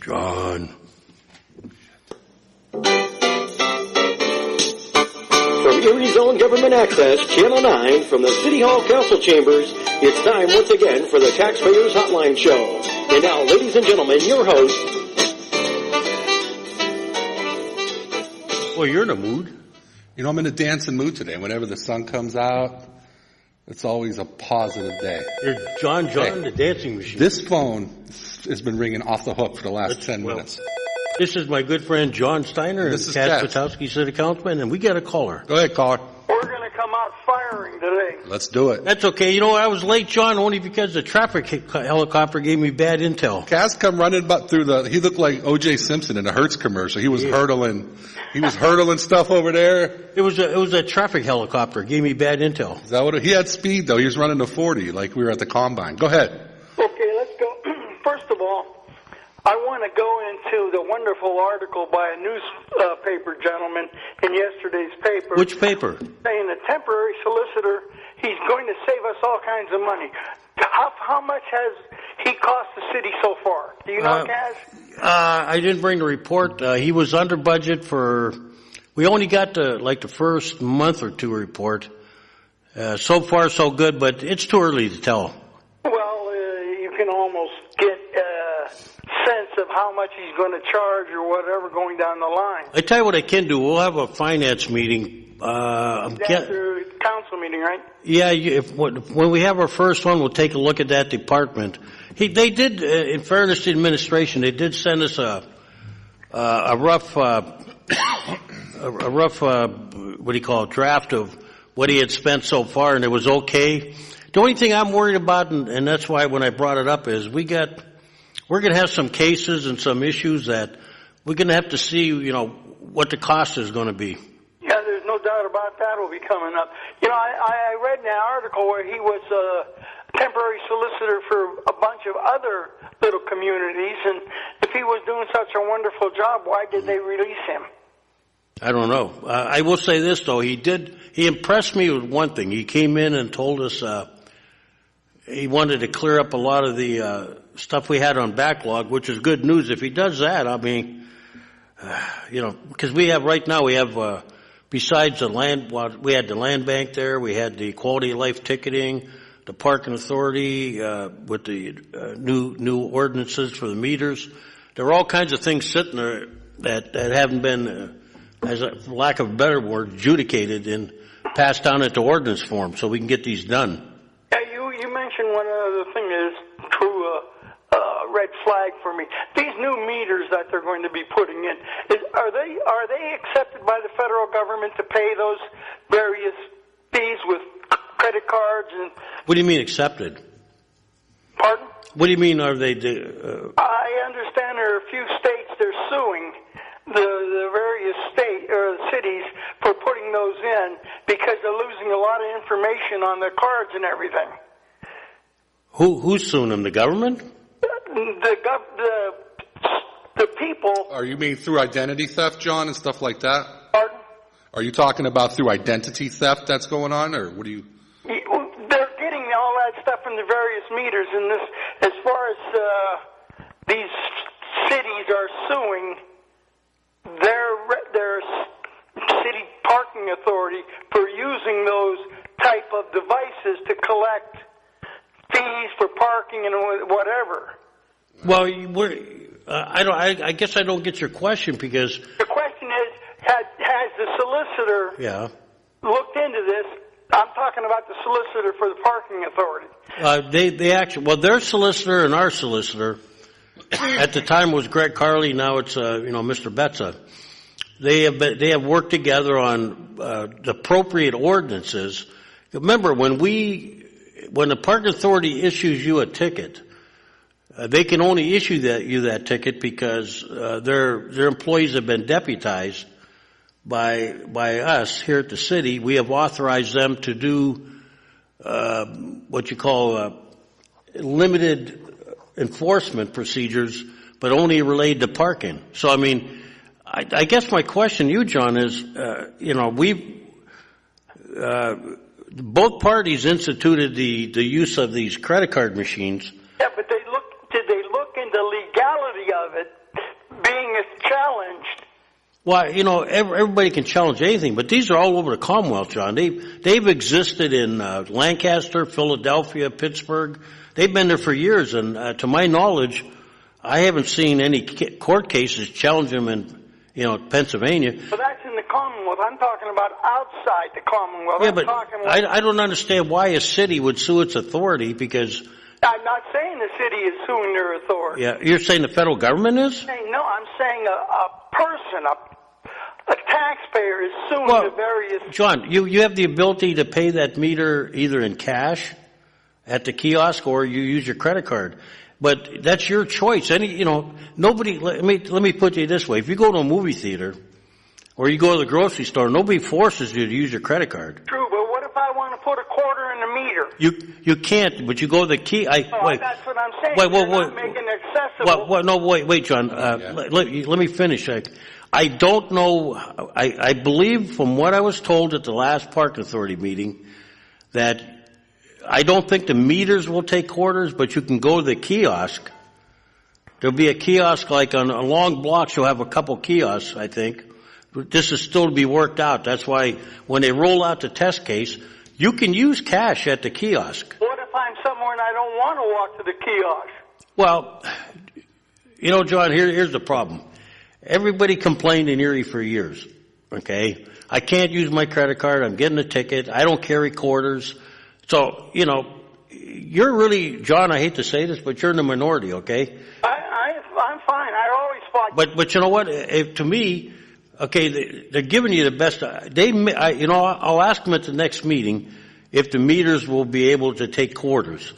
John. From Erie's own Government Access, Channel 9, from the City Hall Council Chambers, it's time once again for the Taxpayers Hotline Show. And now, ladies and gentlemen, your host. Well, you're in a mood. You know, I'm in a dancing mood today. Whenever the sun comes out, it's always a positive day. You're John, the dancing machine. This phone has been ringing off the hook for the last 10 minutes. This is my good friend John Steiner, This is Cass Cass. Patowski, City Councilman, and we got a caller. Go ahead, caller. We're going to come out firing today. Let's do it. That's okay. You know, I was late, John, only because the traffic helicopter gave me bad intel. Cass come running about through he looked like O.J. Simpson in a Hertz commercial. He was hurdling stuff over there. It was a traffic helicopter gave me bad intel. Is that what he had speed though? He was running to 40 like we were at the combine. Go ahead. Okay, let's go. First of all, I want to go into the wonderful article by a newspaper gentleman in yesterday's paper. Which paper? Saying a temporary solicitor, he's going to save us all kinds of money. How much has he cost the city so far? Do you know, Kaz? I didn't bring the report. He was under budget we only got the first month or two report. So far so good, but it's too early to tell. Well, you can almost get a sense of how much he's going to charge or whatever going down the line. I tell you what I can do. We'll have a finance meeting. After council meeting, right? Yeah, when we have our first one, we'll take a look at that department. They did, in fairness to the administration, they did send us a rough draft of what he had spent so far, and it was okay. The only thing I'm worried about, and that's why when I brought it up, is we're going to have some cases and some issues that we're going to have to see, what the cost is going to be. Yeah, there's no doubt about that will be coming up. I read in an article where he was a temporary solicitor for a bunch of other little communities, and if he was doing such a wonderful job, why did they release him? I don't know. I will say this, though. He impressed me with one thing. He came in and told us he wanted to clear up a lot of the stuff we had on backlog, which is good news. If he does that, I mean, because we have besides the land, we had the land bank there, we had the quality of life ticketing, the parking authority with the new ordinances for the meters. There were all kinds of things sitting there that haven't been, for lack of a better word, adjudicated and passed down into ordinance form so we can get these done. Yeah, you mentioned one other thing is true red flag for me. These new meters that they're going to be putting in, are they accepted by the federal government to pay those various fees with credit cards and? What do you mean accepted? Pardon? What do you mean are they? I understand there are a few states they're suing the various cities for putting those in because they're losing a lot of information on their cards and everything. Who's suing them? The government? The people. Are you mean through identity theft, John, and stuff like that? Pardon? Are you talking about through identity theft that's going on, or what do you? They're getting all that stuff in the various meters, and this, as far as these cities are suing their city parking authority for using those type of devices to collect fees for parking and whatever. Well, I guess I don't get your question because the question is, has the solicitor looked into this? I'm talking about the solicitor for the parking authority. They actually, their solicitor and our solicitor at the time was Greg Carley. Now it's Mr. Betza. They have worked together on the appropriate ordinances. Remember, when the parking authority issues you a ticket, they can only issue you that ticket because their employees have been deputized by us here at the city. We have authorized them to do what you call limited enforcement procedures, but only related to parking. So, I mean, I guess my question to you, John, is, both parties instituted the use of these credit card machines. Yeah, but did they look into legality of it being challenged. Well, you know, everybody can challenge anything, but these are all over the Commonwealth, John. They've existed in Lancaster, Philadelphia, Pittsburgh. They've been there for years, and to my knowledge, I haven't seen any court cases challenge them in, you know, Pennsylvania. But that's in the Commonwealth. I'm talking about outside the Commonwealth. Yeah, but I don't understand why a city would sue its authority because... I'm not saying the city is suing their authority. Yeah, you're saying the federal government is? No, I'm saying a person, a taxpayer is suing the various... John, you have the ability to pay that meter either in cash at the kiosk or you use your credit card. But that's your choice. Nobody, let me put it this way. If you go to a movie theater or you go to the grocery store, nobody forces you to use your credit card. True, but what if I want to put a quarter in the meter? You can't, but you go to the that's what I'm saying. Not making it accessible. Wait, John. Let me finish. I don't know. I believe from what I was told at the last Park Authority meeting that I don't think the meters will take quarters, but you can go to the kiosk. There'll be a kiosk like on a long block. You'll have a couple kiosks, I think. This is still to be worked out. That's why when they roll out the test case, you can use cash at the kiosk. What if I'm somewhere and I don't want to walk to the kiosk? Well, you know, John, here's the problem. Everybody complained in Erie for years, okay? I can't use my credit card. I'm getting a ticket. I don't carry quarters. So, you know, you're really, John, I hate to say this, but you're in the minority, okay? I'm fine. I always fought. But you know what? To me, okay, they're giving you the best. I'll ask them at the next meeting if the meters will be able to take quarters.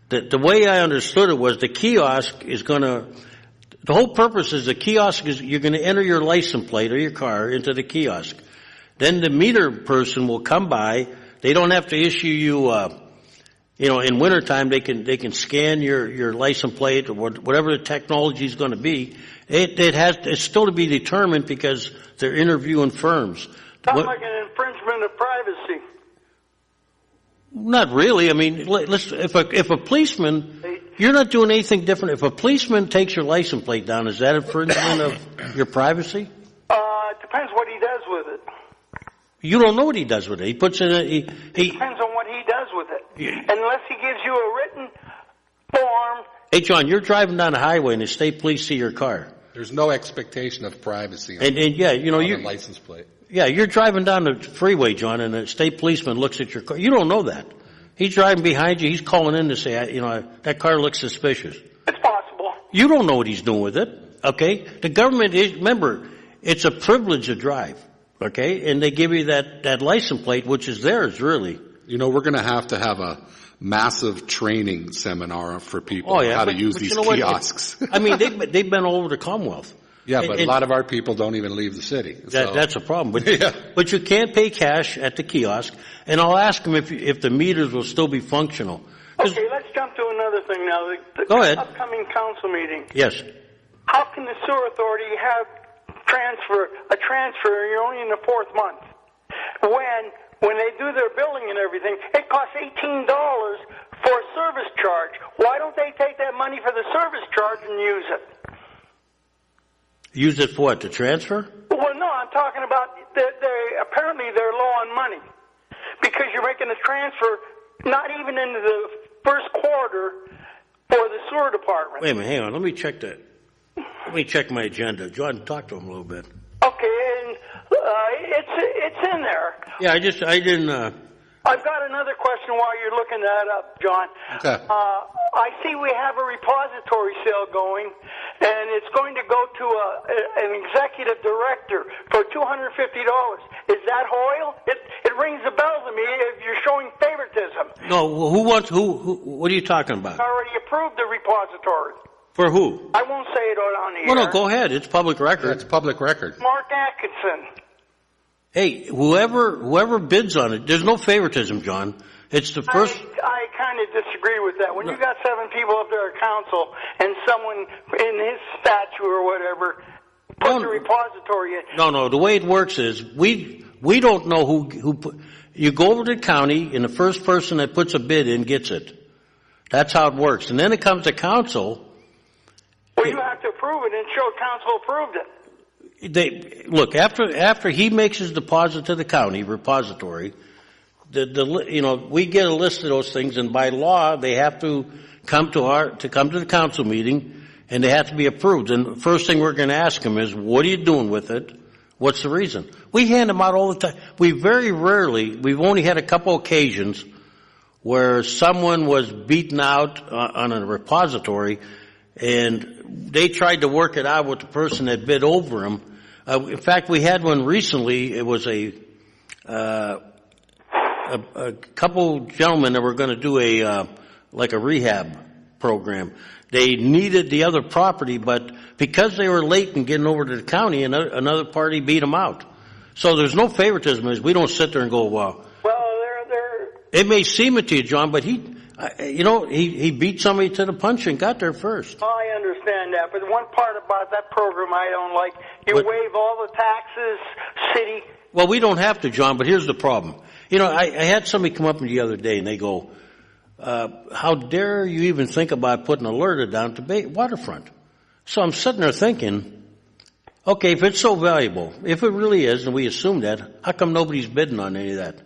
The way I understood it was the kiosk is going to, the whole purpose is the kiosk is you're going to enter your license plate or your car into the kiosk. Then the meter person will come by. They don't have to issue you, in wintertime they can scan your license plate or whatever the technology is going to be. It's still to be determined because they're interviewing firms. Sounds like an infringement of privacy. Not really. I mean, if a policeman, you're not doing anything different. If a policeman takes your license plate down, is that infringement of your privacy? It depends what he does with it. You don't know what he does with it. He puts in it depends on what he does with it. Unless he gives you a written form. Hey, John, you're driving down the highway and the state police see your car. There's no expectation of privacy on your license plate. Yeah, you're driving down the freeway, John, and a state policeman looks at your car. You don't know that. He's driving behind you. He's calling in to say, that car looks suspicious. It's possible. You don't know what he's doing with it, okay? The government remember, it's a privilege to drive, okay? And they give you that license plate, which is theirs, really. You know, we're going to have a massive training seminar for people on how to use these kiosks. I mean, they've been all over the Commonwealth. Yeah, but a lot of our people don't even leave the city. That's a problem. But you can't pay cash at the kiosk, and I'll ask them if the meters will still be functional. Okay, let's jump to another thing now. Go ahead. Upcoming council meeting. Yes. How can the sewer authority have a transfer, you're only in the fourth month, when they do their billing and everything, it costs $18 for a service charge. Why don't they take that money for the service charge and use it? Use it for what, to transfer? Well, no, I'm talking about apparently they're low on money because you're making a transfer not even into the first quarter for the sewer department. Wait a minute, hang on. Let me check my agenda. John, talk to him a little bit. Okay, and it's in there. Yeah, I didn't. I've got another question while you're looking that up, John. Okay. I see we have a repository sale going, and it's going to go to an executive director for $250. Is that Hoyle? It rings a bell to me if you're showing favoritism. No, who, what are you talking about? I already approved the repository. For who? I won't say it on the air. Well, no, go ahead. It's public record. It's public record. Mark Atkinson. Hey, whoever bids on it, there's no favoritism, John. It's the first. I kind of disagree with that. When you got 7 people up there at council and someone in his statue or whatever put the repository in. No. The way it works is we don't know who you go over to the county and the first person that puts a bid in gets it. That's how it works. And then it comes to council. Well, you have to approve it and show council approved it. Look, after he makes his deposit to the county repository, we get a list of those things, and by law they have to come to the council meeting, and they have to be approved. And the first thing we're going to ask them is, what are you doing with it? What's the reason? We hand them out all the time. We've only had a couple occasions where someone was beaten out on a repository, and they tried to work it out with the person that bid over them. In fact, we had one recently. It was a couple gentlemen that were going to do a rehab program. They needed the other property, but because they were late in getting over to the county, another party beat them out. So there's no favoritism. We don't sit there and go, well, it may seem it to you, John, but he beat somebody to the punch and got there first. I understand that, but one part about that program I don't like, you waive all the taxes, city. Well, we don't have to, John, but here's the problem. I had somebody come up to me the other day, and they go, how dare you even think about putting alerted down to waterfront? So I'm sitting there thinking, okay, if it's so valuable, if it really is, and we assume that, how come nobody's bidding on any of that?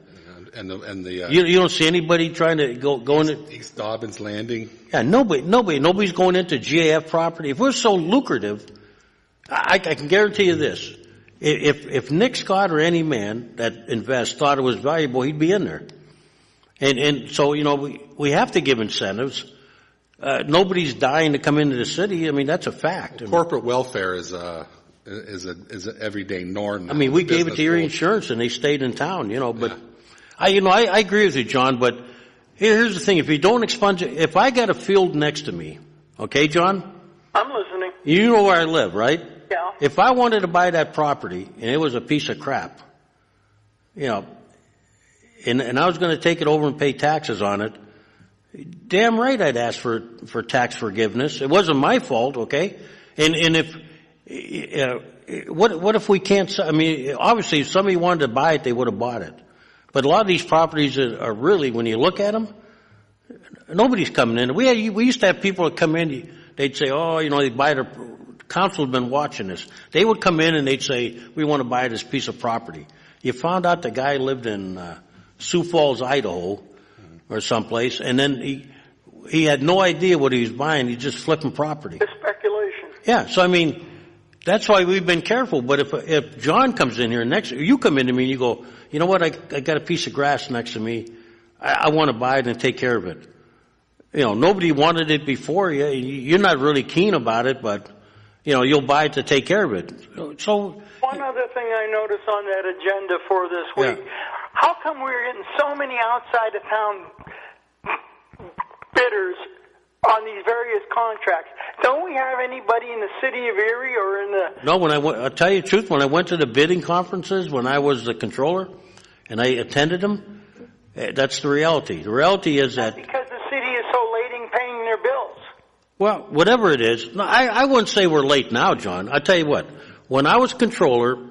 You don't see anybody trying to go into East Dobbins Landing. Yeah, nobody's going into GAF property. If we're so lucrative, I can guarantee you this: if Nick Scott or any man that invests thought it was valuable, he'd be in there. And so we have to give incentives. Nobody's dying to come into the city. I mean, that's a fact. Corporate welfare is an everyday norm now. I mean, we gave it to Erie Insurance, and they stayed in town. But. Yeah. I agree with you, John, but here's the thing. If you don't expunge it, if I got a field next to me, okay, John? I'm listening. You know where I live, right? Yeah. If I wanted to buy that property and it was a piece of crap, and I was going to take it over and pay taxes on it, damn right I'd ask for tax forgiveness. It wasn't my fault, okay? And if, what if we can't, obviously if somebody wanted to buy it, they would have bought it. But a lot of these properties are really, when you look at them, nobody's coming in. We used to have people that come in, they'd say, they buy it. Council had been watching this. They would come in and they'd say, we want to buy this piece of property. You found out the guy lived in Sioux Falls, Idaho, or someplace, and then he had no idea what he was buying. He's just flipping property. It's speculation. Yeah, so that's why we've been careful. But if John comes in here you come into me and you go, you know what, I got a piece of grass next to me. I want to buy it and take care of it. Nobody wanted it before you. You're not really keen about it, but, you'll buy it to take care of it. So. One other thing I noticed on that agenda for this week, how come we're getting so many outside of town bidders on these various contracts? Don't we have anybody in the city of Erie or in the... No, I'll tell you the truth, when I went to the bidding conferences, when I was the controller, and I attended them, that's the reality. The reality is that... Because the city is so late in paying their bills. Well, whatever it is, no, I wouldn't say we're late now, John. I'll tell you what, when I was controller,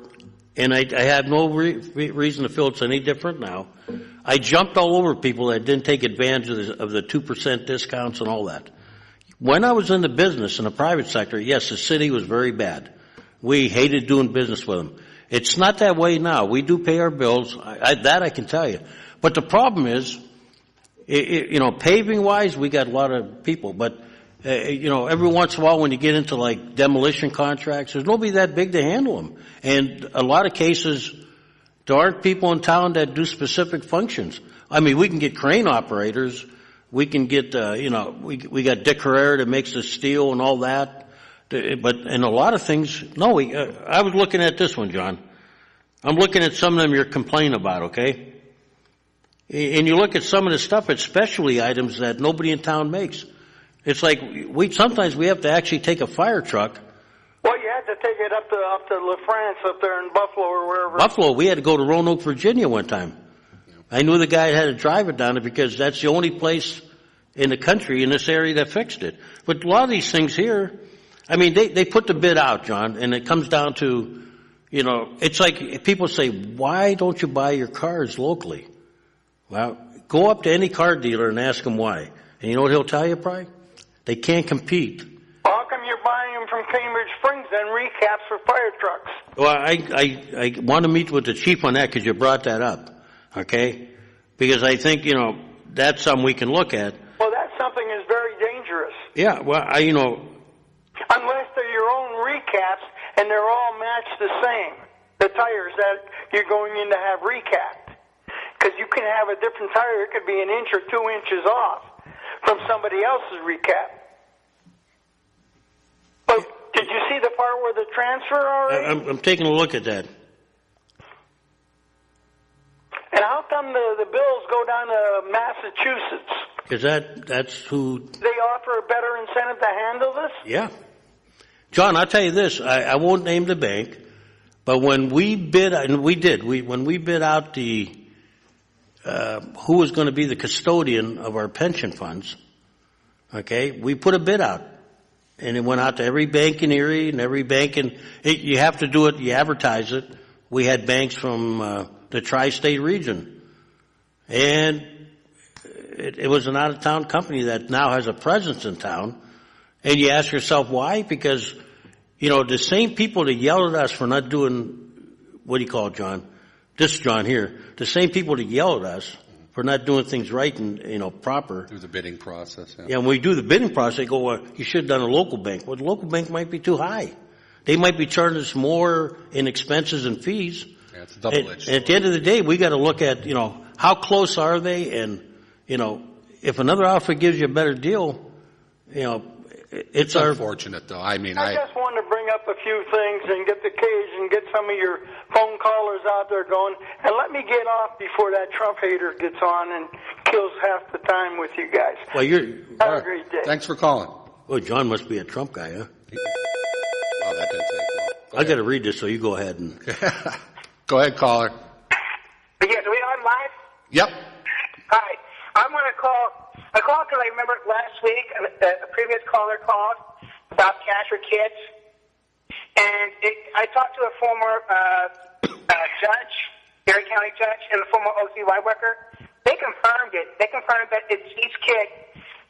and I have no reason to feel it's any different now, I jumped all over people that didn't take advantage of the 2% discounts and all that. When I was in the business, in the private sector, yes, the city was very bad. We hated doing business with them. It's not that way now. We do pay our bills. That I can tell you. But the problem is, paving-wise, we got a lot of people. But, every once in a while when you get into, like, demolition contracts, there's nobody that big to handle them. And a lot of cases, there aren't people in town that do specific functions. We can get crane operators. We can get, we got Dick Herrera that makes the steel and all that. But in a lot of things, no, I was looking at this one, John. I'm looking at some of them you're complaining about, okay? And you look at some of the stuff, it's specialty items that nobody in town makes. It's like, sometimes we have to actually take a fire truck. Well, you had to take it up to La France up there in Buffalo or wherever. Buffalo, we had to go to Roanoke, Virginia one time. I knew the guy had to drive it down there because that's the only place in the country in this area that fixed it. But a lot of these things here, they put the bid out, John, and it comes down to, it's like people say, why don't you buy your cars locally? Well, go up to any car dealer and ask him why. And you know what he'll tell you, probably? They can't compete. How come you're buying him from Cambridge Springs then recaps for fire trucks. Well, I want to meet with the chief on that because you brought that up, okay? Because I think, that's something we can look at. Well, that's something that's very dangerous. Yeah, well, Unless they're your own recaps and they're all matched the same, the tires that you're going in to have recapped. Because you can have a different tire, it could be an inch or 2 inches off from somebody else's recap. But did you see the part where the transfer already? I'm taking a look at that. And how come the bills go down to Massachusetts? Because that's who... They offer a better incentive to handle this? Yeah. John, I'll tell you this. I won't name the bank, but when we bid, and we did, when we bid out the who was going to be the custodian of our pension funds, okay, we put a bid out. And it went out to every bank in Erie and every bank you have to do it, you advertise it. We had banks from the tri-state region. And it was an out-of-town company that now has a presence in town. And you ask yourself why? Because, the same people that yelled at us for not doing, what do you call it, John? This John here. The same people that yell at us for not doing things right and, proper. Through the bidding process. Yeah, when we do the bidding process, they go, well, you should have done a local bank. Well, the local bank might be too high. They might be charging us more in expenses and fees. Yeah, it's a double-edged sword. At the end of the day, we got to look at, how close are they? And, if another outfit gives you a better deal, it's unfortunate, though. I just wanted to bring up a few things and get the cage and get some of your phone callers out there going. And let me get off before that Trump hater gets on and kills half the time with you guys. Well, have a great day. Thanks for calling. Well, John must be a Trump guy, huh? Oh, that didn't take long. I got to read this, so you go ahead and. Go ahead, caller. Yes, are we on live? Yep. Hi. I want to call. I called because I remember last week a previous caller called about cash for kids, and I talked to a former judge, Erie County judge, and a former OCY worker. They confirmed it. They confirmed that each kid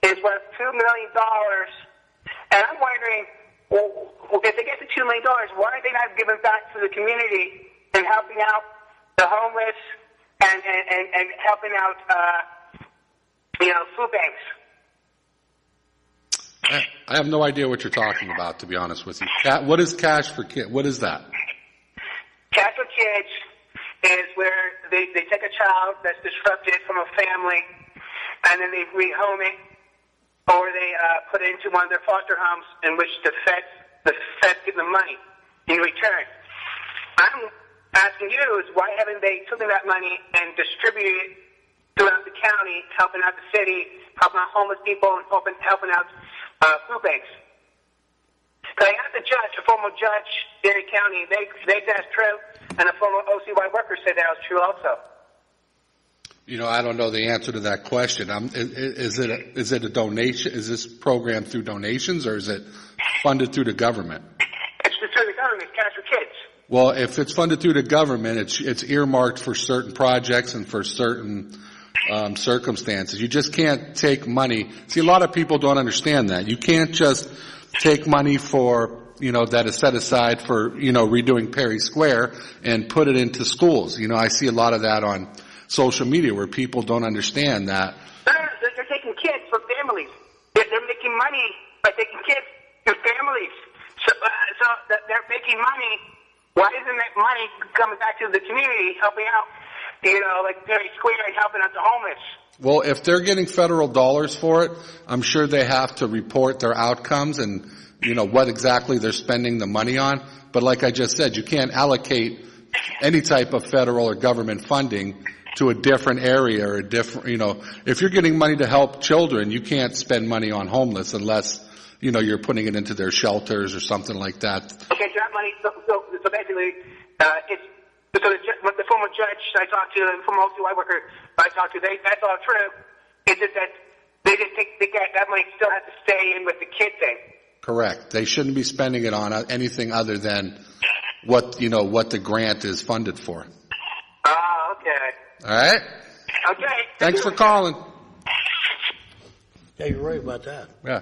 is worth $2 million, and I'm wondering, well, if they get the $2 million, why are they not giving back to the community and helping out the homeless and helping out food banks? I have no idea what you're talking about, to be honest with you. What is cash for kids? What is that? Cash for kids is where they take a child that's disrupted from a family and then they rehome it, or they put it into one of their foster homes in which the feds give them money in return. I'm asking you is why haven't they taken that money and distributed it throughout the county, helping out the city, helping out homeless people, and helping out food banks? Because I asked a former judge in Erie County, they said that's true, and a former OCY worker said that was true also. I don't know the answer to that question. Is it a donation? Is this program through donations, or is it funded through the government? It's through the government. It's cash for kids. Well, if it's funded through the government, it's earmarked for certain projects and for certain circumstances. You just can't take money. See, a lot of people don't understand that. You can't just take money for, that is set aside for, redoing Perry Square and put it into schools. I see a lot of that on social media where people don't understand that. They're taking kids for families. They're making money by taking kids for families. So they're making money. Why isn't that money coming back to the community, helping out, like Perry Square and helping out the homeless? Well, if they're getting federal dollars for it, I'm sure they have to report their outcomes and, what exactly they're spending the money on. But like I just said, you can't allocate any type of federal or government funding to a different area or a different, if you're getting money to help children, you can't spend money on homeless unless, you're putting it into their shelters or something like that. Okay, so that money, so basically, the former judge I talked to, the former OCY worker I talked to, that's all true. It's just that that money still has to stay in with the kid thing. Correct. They shouldn't be spending it on anything other than what the grant is funded for. Oh, okay. All right? Okay. Thanks for calling. Yeah, you're right about that. Yeah.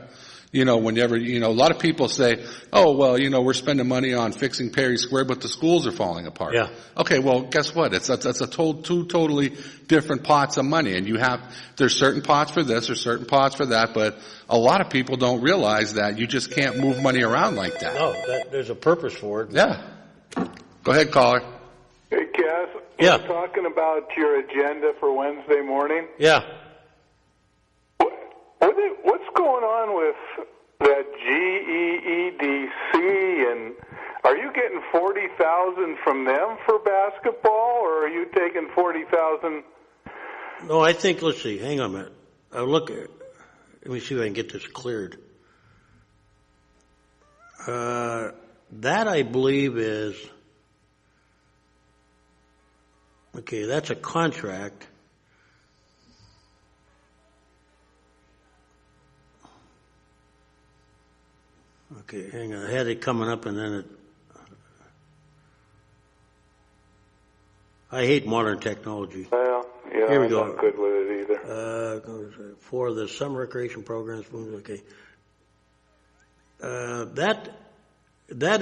Whenever, a lot of people say, oh, well, we're spending money on fixing Perry Square, but the schools are falling apart. Yeah. Okay, well, guess what? That's two totally different pots of money. And there's certain pots for this or certain pots for that, but a lot of people don't realize that you just can't move money around like that. No, there's a purpose for it. Yeah. Go ahead, caller. Hey, Cass. Yeah. We're talking about your agenda for Wednesday morning. Yeah. What's going on with that GEEDC, and are you getting 40,000 from them for basketball, or are you taking 40,000? No, I think, let's see, hang on a minute. Let me see if I can get this cleared. That I believe is, okay, that's a contract. Okay, hang on. I had it coming up and then I hate modern technology. Well, yeah, Here we I'm go. not good with it either. For the summer recreation programs, okay. That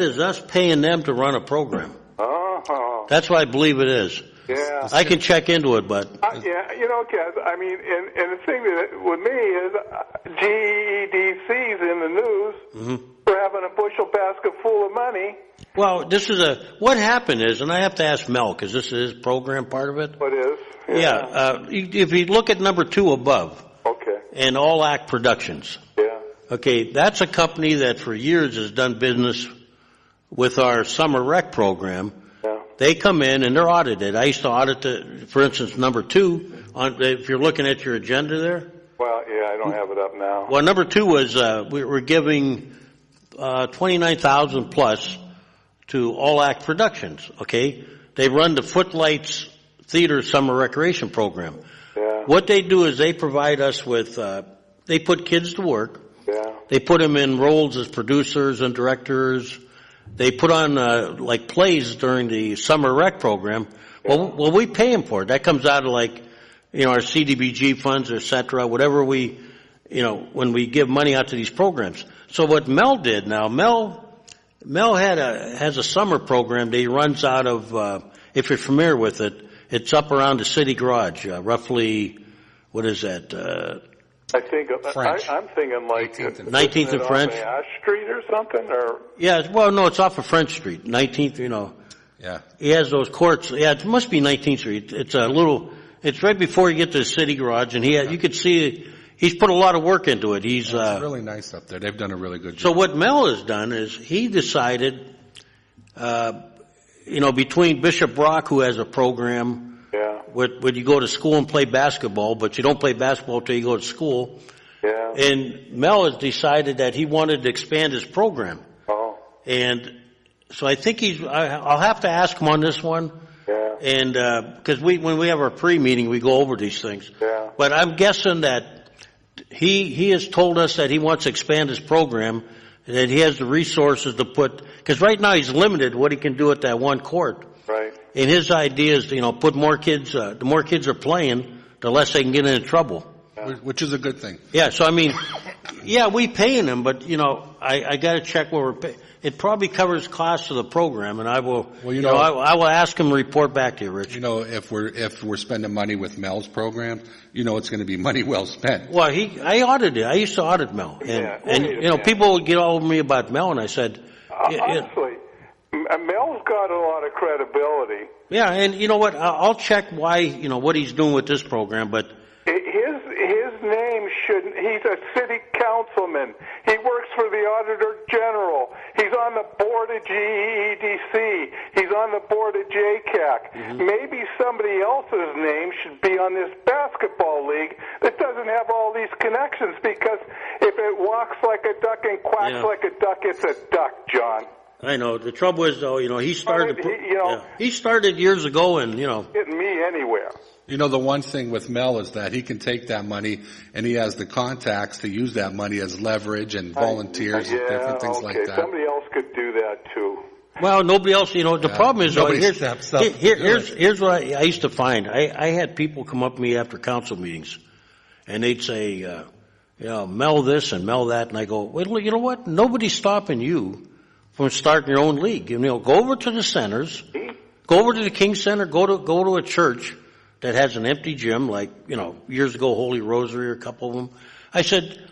is us paying them to run a program. Oh. That's what I believe it is. Yeah. I can check into it, but Yeah, Cass, I mean, and the thing that with me is GEDC's in the news for having a bushel basket full of money. well, what happened is, and I have to ask Mel because this is his program part of it. What is? Yeah, if you look at number 2 above, Okay. and All Act Productions. Yeah. Okay, that's a company that for years has done business with our summer rec program. Yeah. They come in and they're audited. I used to audit, for instance, number 2. If you're looking at your agenda there. Well, yeah, I don't have it up now. Well, number 2 was we're giving $29,000 plus to All Act Productions. Okay, they run the Footlights Theater Summer Recreation Program. Yeah. What they do is they provide us with. They put kids to work. Yeah. They put them in roles as producers and directors. They put on like plays during the summer rec program. Well, we pay them for it. That comes out of like, our CDBG funds, et cetera, whatever we, when we give money out to these programs. So what Mel did now, Mel has a summer program that he runs out of, if you're familiar with it, it's up around the city garage, roughly, what is that? I think French. I'm thinking like 19th and French. Ash Street or something, or Yeah, well, no, it's off of French Street, 19th, Yeah. He has those courts. Yeah, it must be 19th Street. It's right before you get to the city garage, and you could see he's put a lot of work into it. It's really nice up there. They've done a really good job. So what Mel has done is he decided, between Bishop Brock, who has a program, yeah, where you go to school and play basketball, but you don't play basketball till you go to school. yeah. And Mel has decided that he wanted to expand his program. Oh, And so I think I'll have to ask him on this one. yeah, And, because when we have our pre-meeting, we go over these things. yeah. But I'm guessing that he has told us that he wants to expand his program, and that he has the resources to because right now he's limited what he can do at that one court. Right. And his idea is to, put more kids, the more kids are playing, the less they can get into trouble. Which is a good thing. Yeah, so I mean, yeah, we paying them, but I got to check what we're paying. It probably covers costs of the program, and I will. Well, I will ask him to report back to you, Rich. If we're spending money with Mel's program, it's going to be money well spent. Well, I audited. I used to audit Mel, and people would get all over me about Mel, and I said, Honestly, Mel's got a lot of credibility. yeah, and you know what? I'll check why what he's doing with this program, but. His name shouldn't. He's a city councilman. He works for the Auditor General. He's on the board of GEDC. He's on the board of JCAC. Mm-hmm. Maybe somebody else's name should be on this basketball league that doesn't have all these connections, because if it walks like a duck and quacks like a duck, it's a duck, John. I know. The trouble is, though, he started. But he started years ago, and getting me anywhere. The one thing with Mel is that he can take that money and he has the contacts to use that money as leverage and volunteers and different things like that. Somebody else could do that too. Well, nobody else. The problem is, here's what I used to find. I had people come up to me after council meetings, and they'd say, mell this and mell that. And I go, well, you know what? Nobody's stopping you from starting your own league. Go over to the centers, go over to the King Center, go to a church that has an empty gym, like, years ago, Holy Rosary, or a couple of them. I said,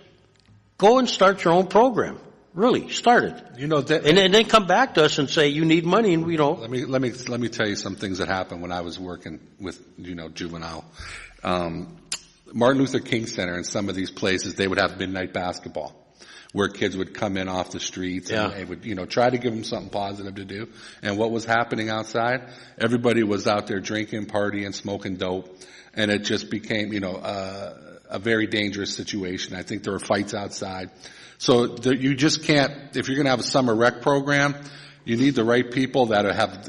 go and start your own program. Really, start it. And then come back to us and say you need money, and Let me tell you some things that happened when I was working with juvenile. Martin Luther King Center and some of these places, they would have midnight basketball, where kids would come in off the streets and they would try to give them something positive to do. And what was happening outside? Everybody was out there drinking, partying, smoking dope, and it just became a very dangerous situation. I think there were fights outside. So you just can't, if you're going to have a summer rec program, you need the right people that have,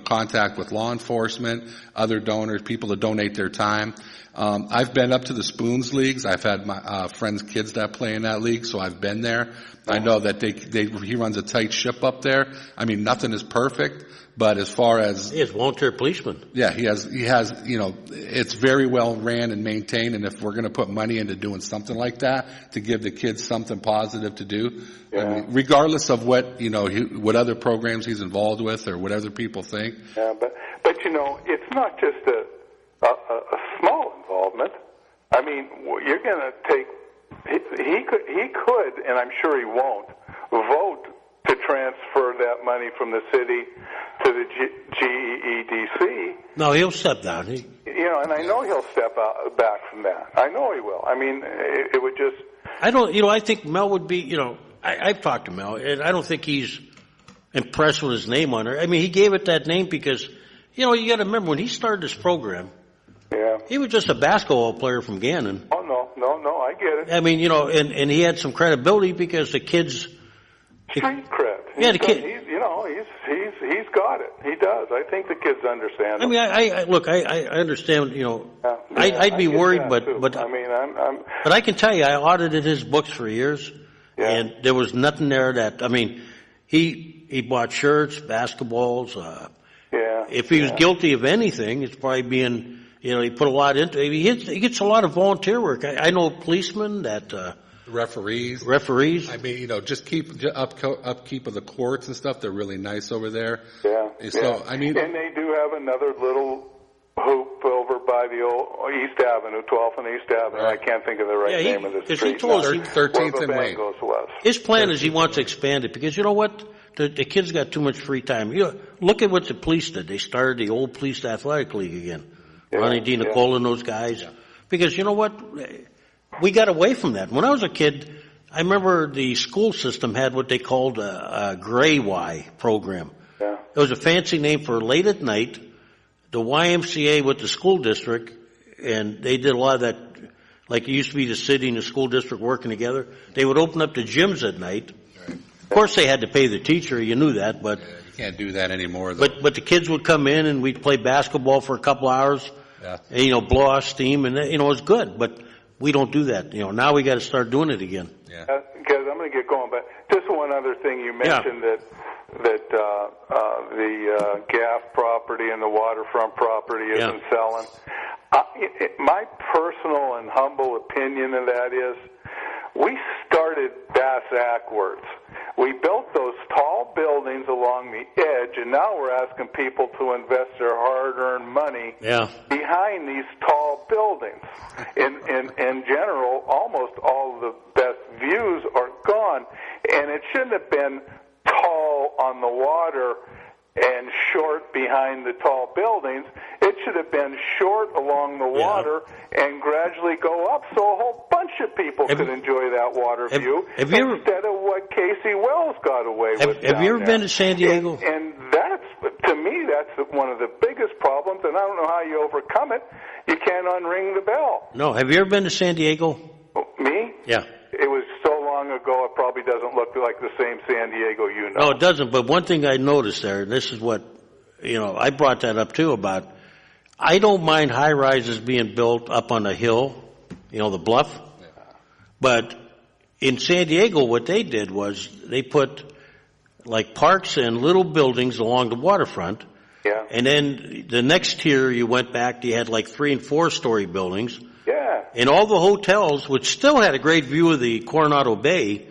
contact with law enforcement, other donors, people that donate their time. I've been up to the Spoons Leagues. I've had my friends' kids that play in that league, so I've been there. I know that he runs a tight ship up there. I mean, nothing is perfect, but as far as... He has volunteer policemen. Yeah, he has, it's very well ran and maintained, and if we're going to put money into doing something like that to give the kids something positive to do, I mean, regardless of what, what other programs he's involved with or what other people think. Yeah, but it's not just a small involvement. I mean, you're going to take... He could, and I'm sure he won't, vote to transfer that money from the city to the GEDC. No, he'll step down. And I know he'll step back from that. I know he will. I mean, it would just... I think Mel would be, I've talked to Mel, and I don't think he's impressed with his name on it. I mean, he gave it that name because, you got to remember, when he started this program, he was just a basketball player from Gannon. Oh, no, I get it. I mean, and he had some credibility because the kids... Street cred. Yeah, the kid... He's got it. He does. I think the kids understand. I mean, I understand. I'd be worried, but I mean, but I can tell you, I audited his books for years, and there was nothing there that. I mean, he bought shirts, basketballs. If he was guilty of anything, it's probably being. He put a lot into it. He gets a lot of volunteer work. I know policemen that. Referees. I mean, just upkeep of the courts and stuff. They're really nice over there. Yeah. So, I mean, and they do have another little hoop over by the old East Avenue, 12th and East Avenue. Right. I can't think of the right name of the street. He told us 13th and Wayne. His plan is he wants to expand it because you know what? The kids got too much free time. Look at what the police did. They started the old police athletic league again. Ronnie D. Nicole and those guys. Yeah. Because you know what? We got away from that. When I was a kid, I remember the school system had what they called a Gray Y program. Yeah. It was a fancy name for late at night, the YMCA with the school district, and they did a lot of that, like it used to be the city and the school district working together. They would open up the gyms at night. Right. Of course, they had to pay the teacher. You knew that, but... you can't do that anymore, though. But the kids would come in, and we'd play basketball for a couple hours, and, blow off steam, and, it was good, but... We don't do that. Now we got to start doing it again. Yeah. Guys, I'm going to get going, but just one other thing. You mentioned that the Gaff property and the waterfront property isn't selling. My personal and humble opinion of that is we started backwards. We built those tall buildings along the edge, and now we're asking people to invest their hard-earned money behind these tall buildings. In general, almost all of the best views are gone, and it shouldn't have been tall on the water and short behind the tall buildings. It should have been short along the water and gradually go up so a whole bunch of people could enjoy that water view instead of what Casey Wells got away with. Have you ever been to San Diego? And that's, to me, that's one of the biggest problems, and I don't know how you overcome it. You can't unring the bell. No. Have you ever been to San Diego? Me? Yeah. It was so long ago, it probably doesn't look like the same San Diego you know. No, it doesn't. But one thing I noticed there, and this is what, I brought that up too about, I don't mind high-rises being built up on a hill, the bluff. Yeah. But in San Diego, what they did was they put like parks and little buildings along the waterfront. Yeah. And then the next tier you went back, you had like 3- and 4-story buildings. Yeah. Yeah. And all the hotels, which still had a great view of the Coronado Bay,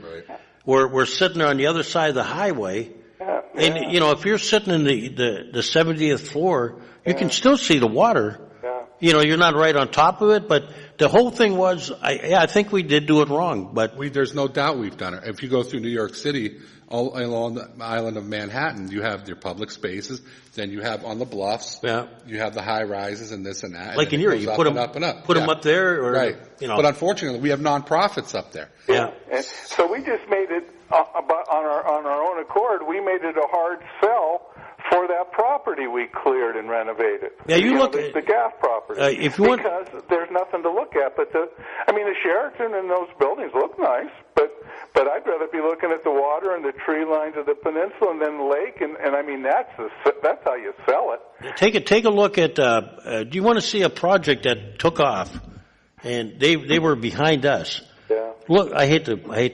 were sitting there on the other side of the highway. Yeah. And, you know, if you're sitting in the 70th floor, you can still see the water. Yeah. You know, you're not right on top of it, but the whole thing was, I think we did do it wrong, but There's no doubt we've done it. If you go through New York City, all along the island of Manhattan, you have your public spaces, then you have on the bluffs, you have the high rises and this and that. like in and Erie, you put them up and up. Put them up there, or Right. you know. But unfortunately, we have nonprofits up there. Yeah. And so we just made it on our own accord. We made it a hard sell for that property we cleared and renovated. Yeah, you look at the gas property. if you want, because there's nothing to look at. But the Sheraton and those buildings look nice, but I'd rather be looking at the water and the tree lines of the peninsula and then the lake, and I mean that's how you sell it. take a look at. Do you want to see a project that took off, and they were behind us? Yeah. Look, I hate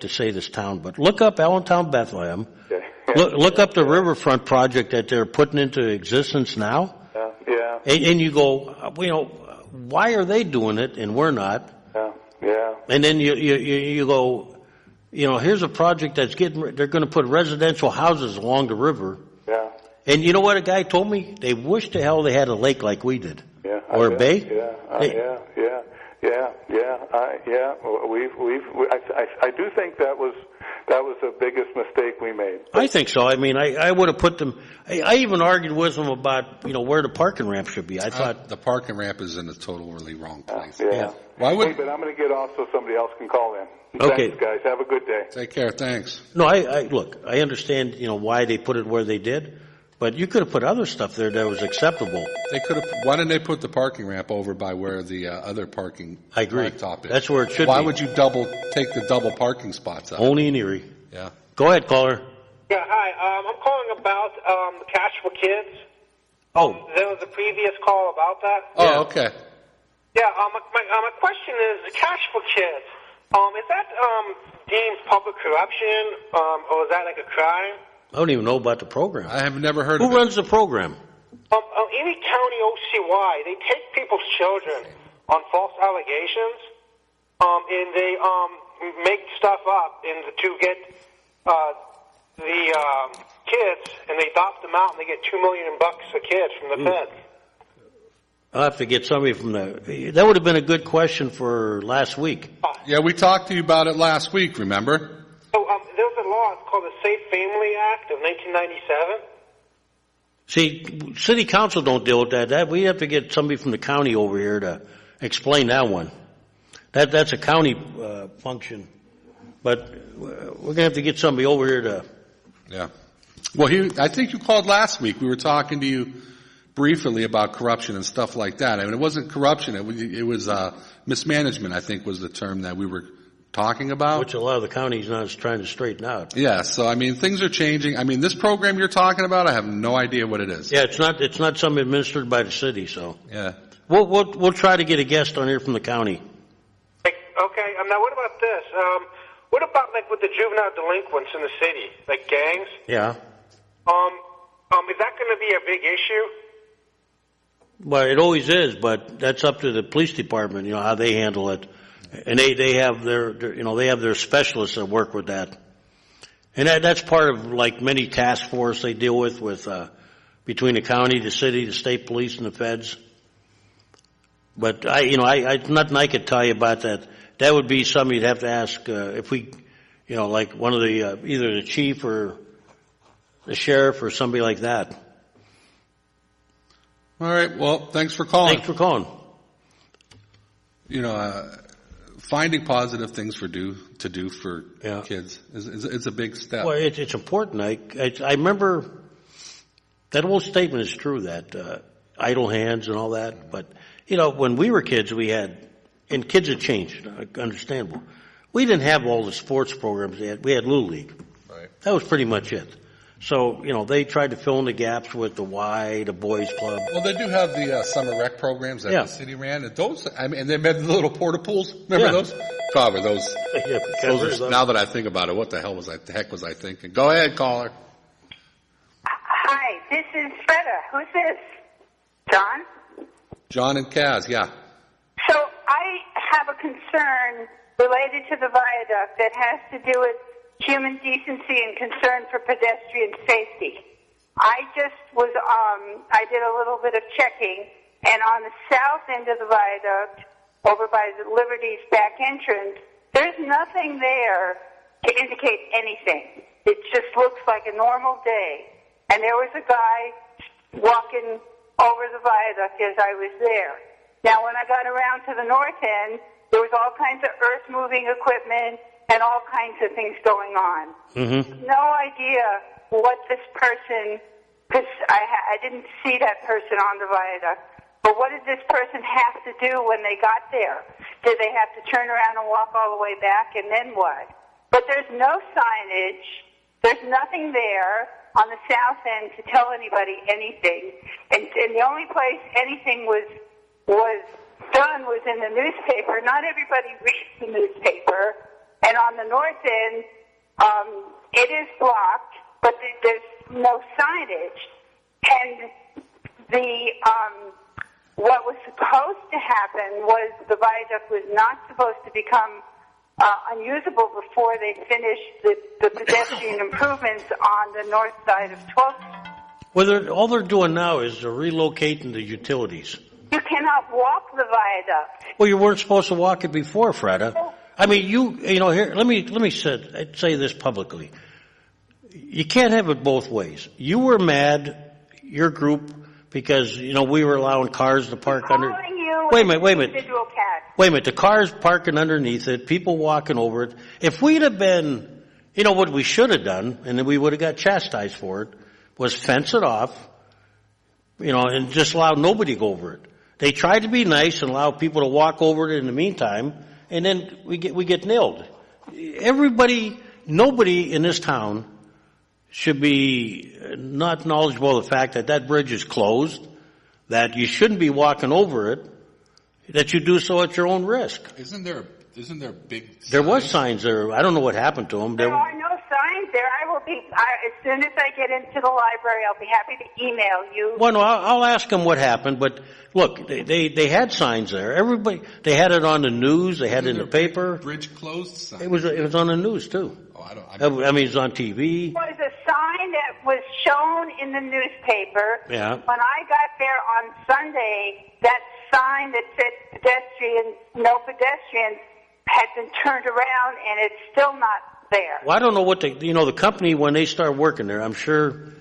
to say this town, but look up Allentown, Bethlehem. Okay. Look up the riverfront project that they're putting into existence now. Yeah. And you go, you know, why are they doing it and we're not? Yeah. And then you go, you know, here's a project they're going to put residential houses along the river. Yeah. And you know what a guy told me? They wish to hell they had a lake like we did. Yeah. Or a bay. I do think that was the biggest mistake we made. I think so. I mean, I would have put them. I even argued with them about, you know, where the parking ramp should be. I thought the parking ramp is in a totally wrong place. Yeah. Why would? Hey, but I'm going to get off so somebody else can call in. Okay. Thanks, guys. Have a good day. Take care. Thanks. No, I look. I understand, you know, why they put it where they did, but you could have put other stuff there that was acceptable. They could have. Why didn't they put the parking ramp over by where the other parking? I agree. Blacktop is? That's where it should Why be. would you take the double parking spots out? Only in Erie. Yeah. Go ahead, caller. Yeah, hi. I'm calling about the Cash for Kids. Oh. There was a previous call about that. Oh, okay. Yeah, my question is, Cash for Kids, is that deemed public corruption, or is that like a crime? I don't even know about the program. I have never heard of it. Who runs the program? Erie County OCY, they take people's children on false allegations, and they make stuff up to get the kids, and they adopt them out, and they get $2 million a kid from the feds. I'll have to get somebody from that would have been a good question for last week. Yeah, we talked to you about it last week, remember? So there's a law, it's called the Safe Family Act of 1997. See, city council don't deal with that. We have to get somebody from the county over here to explain that one. That's a county function. But we're going to have to get somebody over here to... Yeah. Well, I think you called last week. We were talking to you briefly about corruption and stuff like that. I mean, it wasn't corruption. It was mismanagement, I think, was the term that we were talking about. Which a lot of the counties now is trying to straighten out. Yeah, so, I mean, things are changing. I mean, this program you're talking about, I have no idea what it is. Yeah, it's not something administered by the city, so... Yeah. We'll try to get a guest on here from the county. Okay, now what about this? What about, like, with the juvenile delinquents in the city, like gangs? Yeah. Is that going to be a big issue? Well, it always is, but that's up to the police department, you know, how they handle it. And they have their specialists that work with that. And that's part of, like, many task force they deal with between the county, the city, the state police, and the feds. But nothing I could tell you about that. That would be something you'd have to ask, if we, you know, like one of the, either the chief or the sheriff or somebody like that. All right. Well, thanks for calling. Thanks for calling. You know, finding positive things to do for kids is a big step. Well, it's important. I remember that old statement is true, that idle hands and all that. But, you know, when we were kids, and kids have changed, understandable. We didn't have all the sports programs we had Little League. Right. That was pretty much it. So, you know, they tried to fill in the gaps with the Y, the boys club. Well, they do have the summer rec programs that the city ran. And those, I mean, and they had the little porta pools. Remember those? Probably those. Now that I think about it, what the heck was I thinking? Go ahead, caller. Hi, this is Freda. Who's this? John? John and Kaz, yeah. So I have a concern related to the viaduct that has to do with human decency and concern for pedestrian safety. I just was, I did a little bit of checking, and on the south end of the viaduct, over by the Liberty's back entrance, there's nothing there to indicate anything. It just looks like a normal day. And there was a guy walking over the viaduct as I was there. Now, when I got around to the north end, there was all kinds of earth-moving equipment and all kinds of things going on. Mm-hmm. No idea what this person, because I didn't see that person on the viaduct, but what did this person have to do when they got there? Did they have to turn around and walk all the way back, and then what? But there's no signage. There's nothing there on the south end to tell anybody anything. And the only place anything was done was in the newspaper. Not everybody reads the newspaper. And on the north end, it is blocked, but there's no signage. And what was supposed to happen was the viaduct was not supposed to become unusable before they finished the pedestrian improvements on the north side of 12th. Well, all they're doing now is they're relocating the utilities. You cannot walk the viaduct. Well, you weren't supposed to walk it before, Freda. I mean, you know, here, let me say this publicly. You can't have it both ways. You were mad, your group, because, you know, we were allowing cars to park under. Wait a minute. Wait a minute. The cars parking underneath it, people walking over it. If we'd have been, you know, what we should have done, and then we would have got chastised for it, was fence it off, you know, and just allow nobody to go over it. They tried to be nice and allow people to walk over it in the meantime, and then we get nailed. Nobody in this town should be not knowledgeable of the fact that that bridge is closed, that you shouldn't be walking over it, that you do so at your own risk. Isn't there big signs? There was signs there. I don't know what happened to them. There are no signs there. As soon as I get into the library, I'll be happy to email you. Well, no, I'll ask them what happened, but look, they had signs there. Everybody, they had it on the news, they had it in the paper. Bridge closed sign. It was on the news too. Oh, I mean, it was on TV. It was a sign that was shown in the newspaper. Yeah. When I got there on Sunday, that sign that said pedestrians, no pedestrians, had been turned around, and it's still not there. Well, I don't know what the company, when they start working there, I'm sure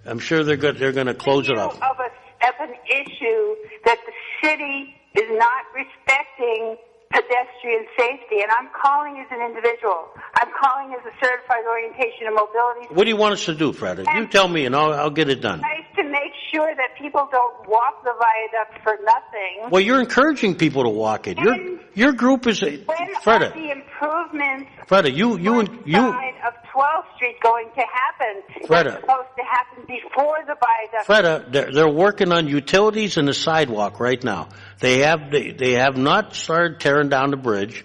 they're going to close it off. Of an issue that the city is not respecting pedestrian safety, and I'm calling as an individual. I'm calling as a certified orientation and mobility. What do you want us to do, Freda? You tell me, and I'll get it done. To make sure that people don't walk the viaduct for nothing. Well, you're encouraging people to walk it. Your group is when Freda. Are the improvements? Freda, you side of 12th Street going to happen? Freda, it's supposed to happen before the viaduct. Freda, they're working on utilities and the sidewalk right now. They have not started tearing down the bridge.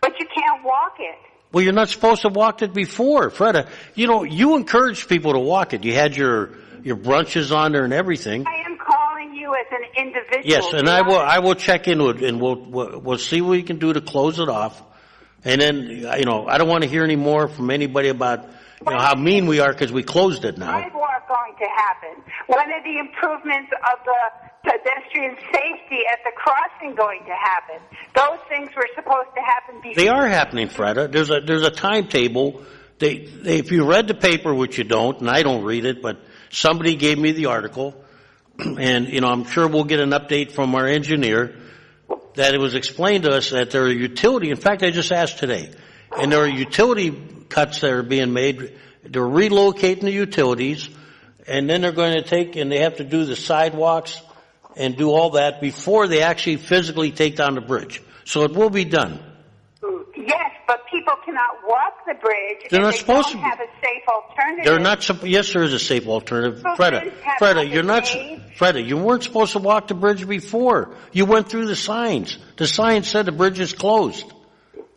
But you can't walk it. Well, you're not supposed to walk it before, Freda. You know, you encouraged people to walk it. You had your brunches on there and everything. I am calling you as an individual. Yes, and I will check into it, and we'll see what we can do to close it off. And then, you know, I don't want to hear any more from anybody about, you know, how mean we are because we closed it now. Sidewalk going to happen? When are the improvements of the pedestrian safety at the crossing going to happen? Those things were supposed to happen before. They are happening, Freda. There's a timetable. If you read the paper, which you don't, and I don't read it, but somebody gave me the article, and, you know, I'm sure we'll get an update from our engineer that it was explained to us that there are utility. In fact, I just asked today, and there are utility cuts that are being made. They're relocating the utilities, and then they're going to take, and they have to do the sidewalks and do all that before they actually physically take down the bridge. So it will be done. Yes, but people cannot walk the bridge. They're not supposed to. They don't have a safe alternative. They're not. Yes, there is a safe alternative, Freda, you're not. Freda, you weren't supposed to walk the bridge before. You went through the signs. The sign said the bridge is closed.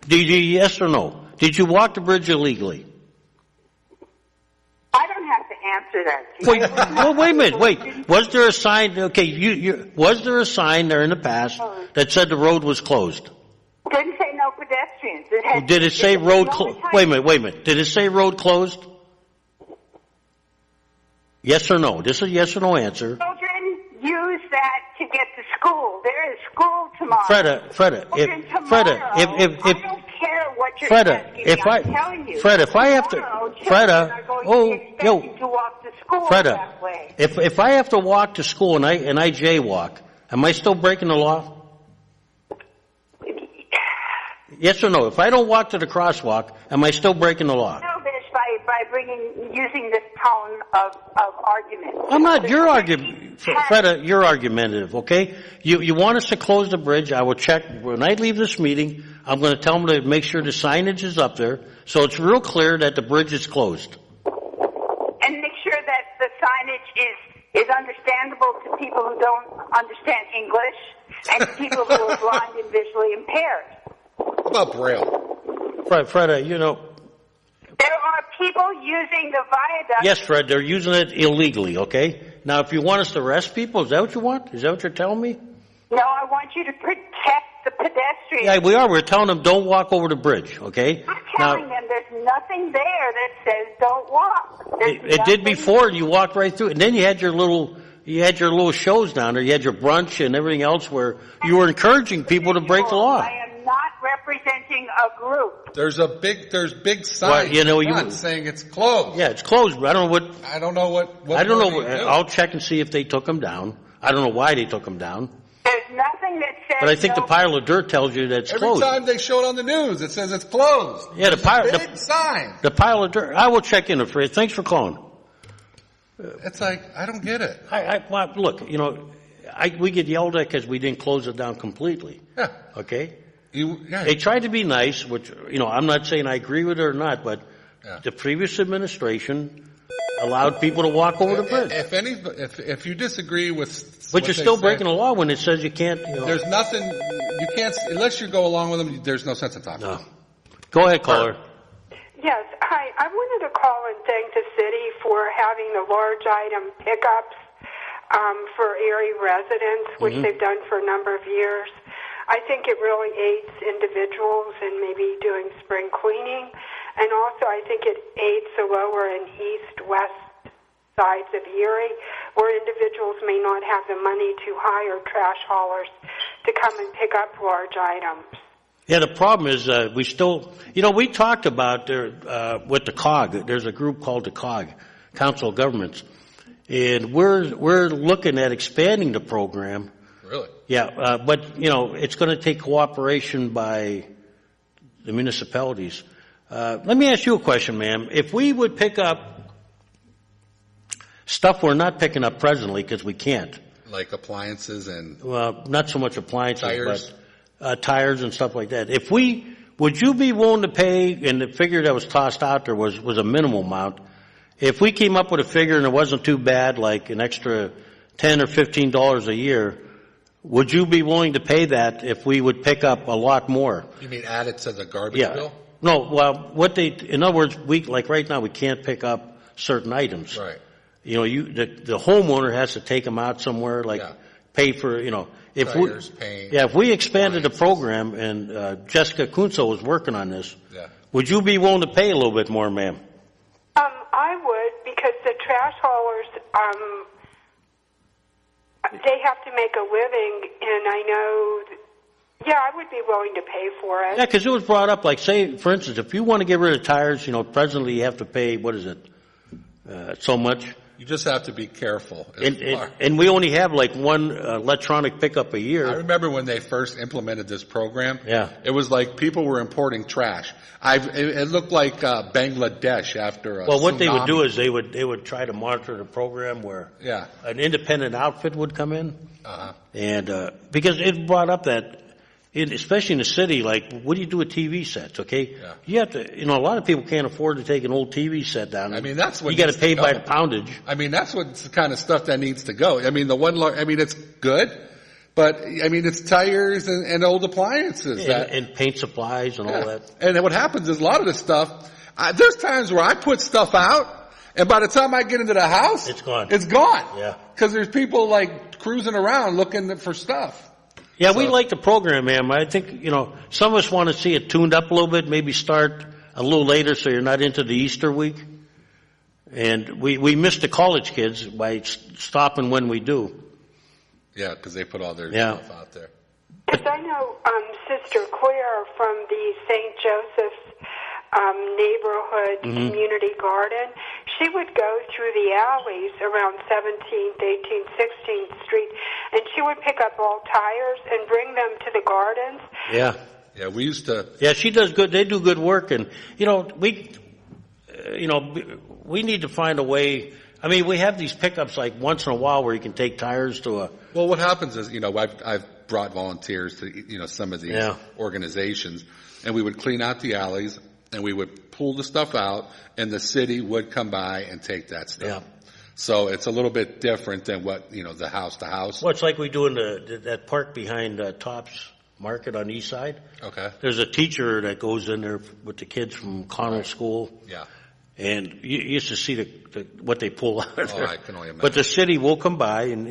Did you? Yes or no? Did you walk the bridge illegally? I don't have to answer that. Well, wait a minute. Wait. Was there a sign? Okay, was there a sign there in the past that said the road was closed? Did it say road closed? Wait a minute. Did it say road closed? Yes or no? This is a yes or no answer. Children use that to get to school. There is school tomorrow. Freda, I don't care what you're asking. I'm telling you. Freda, if I have to, to walk to school that way. If I have to walk to school and I jaywalk, am I still breaking the law? Yes or no? If I don't walk to the crosswalk, am I still breaking the law? No, Bish, by using this tone of argument. I'm not. You're Freda, you're argumentative, okay? You want us to close the bridge. I will check. When I leave this meeting, I'm going to tell them to make sure the signage is up there so it's real clear that the bridge is closed. And make sure that the signage is understandable to people who don't understand English and to people who are blind and visually impaired. What about Braille? Freda, you know. There are people using the viaduct. Yes, Fred, they're using it illegally, okay? Now, if you want us to arrest people, is that what you want? Is that what you're telling me? No, I want you to protect the pedestrians. Yeah, we are. We're telling them don't walk over the bridge, okay? I'm telling them there's nothing there that says don't walk. It did before. You walked right through it. And then you had your little shows down there. You had your brunch and everything else where you were encouraging people to break the law. I am not representing a group. There's big signs. Well, you saying it's closed. Yeah, it's closed. But I don't know what. I don't know. I'll check and see if they took them down. I don't know why they took them down. There's nothing that says. But I think the pile of dirt tells you that it's closed. Every time they show it on the news, it says it's closed. Yeah, big sign. The pile of dirt. I will check in, Fred. Thanks for calling. It's like I don't get it. Well, look, we get yelled at because we didn't close it down completely. Yeah. Okay. They tried to be nice, which I'm not saying I agree with it or not, but the previous administration allowed people to walk over the bridge. If you disagree with, but you're still breaking the law when it says you can't. There's nothing you can't unless you go along with them. There's no sense in talking. No. Go ahead, caller. Yes, hi. I wanted to call and thank the city for having the large item pickups for area residents, which they've done for a number of years. I think it really aids individuals in maybe doing spring cleaning, and also I think it aids the lower and east-west sides of Erie, where individuals may not have the money to hire trash haulers to come and pick up large items. Yeah, the problem is we still, we talked about with the COG. There's a group called the COG, Council of Governments, and we're looking at expanding the program. Really? Yeah, but it's going to take cooperation by the municipalities. Let me ask you a question, ma'am. If we would pick up stuff we're not picking up presently because we can't, like appliances and not so much appliances, tires. But tires and stuff like that. Would you be willing to pay? And the figure that was tossed out there was a minimal amount. If we came up with a figure and it wasn't too bad, like an extra $10 or $15 a year. Would you be willing to pay that if we would pick up a lot more? You mean add it to the garbage bill? No, well, in other words, like right now, we can't pick up certain items. Right. The homeowner has to take them out somewhere, pay for, Tires, paint. Yeah, if we expanded the program and Jessica Kunzel was working on this, yeah. Would you be willing to pay a little bit more, ma'am? I would, because the trash haulers, they have to make a living, and I know, I would be willing to pay for it. Yeah, because it was brought up, like, say, for instance, if you want to get rid of tires, presently you have to pay, what is it, so much? You just have to be careful. And we only have, like, one electronic pickup a year. I remember when they first implemented this program. Yeah. It was like people were importing trash. It looked like Bangladesh after a Well, what tsunami. they would do is they would try to monitor the program where an independent outfit would come in. Uh-huh. And because it brought up that, especially in the city, like, what do you do with TV sets, okay? Yeah. You have to, a lot of people can't afford to take an old TV set down. I mean, that's what you got to pay by the poundage. I mean, that's what's the kind of stuff that needs to go. I mean, it's good, but I mean, it's tires and old appliances. And paint supplies and all that. And what happens is a lot of this stuff, there's times where I put stuff out, and by the time I get into the house, it's gone. It's gone. Yeah. Because there's people like cruising around looking for stuff. Yeah, we like the program, ma'am. I think, some of us want to see it tuned up a little bit, maybe start a little later so you're not into the Easter week. And we miss the college kids by stopping when we do. Yeah, because they put all their stuff out there. Because I know Sister Claire from the St. Joseph's neighborhood community garden, she would go through the alleys around 17th, 18th, 16th Street, and she would pick up all tires and bring them to the gardens. Yeah. Yeah, we used to. Yeah, she does good. They do good work, and we need to find a way. I mean, we have these pickups like once in a while where you can take tires to a. Well, what happens is, I've brought volunteers to, some of these organizations, and we would clean out the alleys, and we would pull the stuff out, and the city would come by and take that stuff. Yeah. So it's a little bit different than what, the house to house. Well, it's like we do in that park behind Tops Market on the east side. Okay. There's a teacher that goes in there with the kids from Connell School. Yeah. And you used to see what they pull out of there. I can only imagine. But the city will come by and,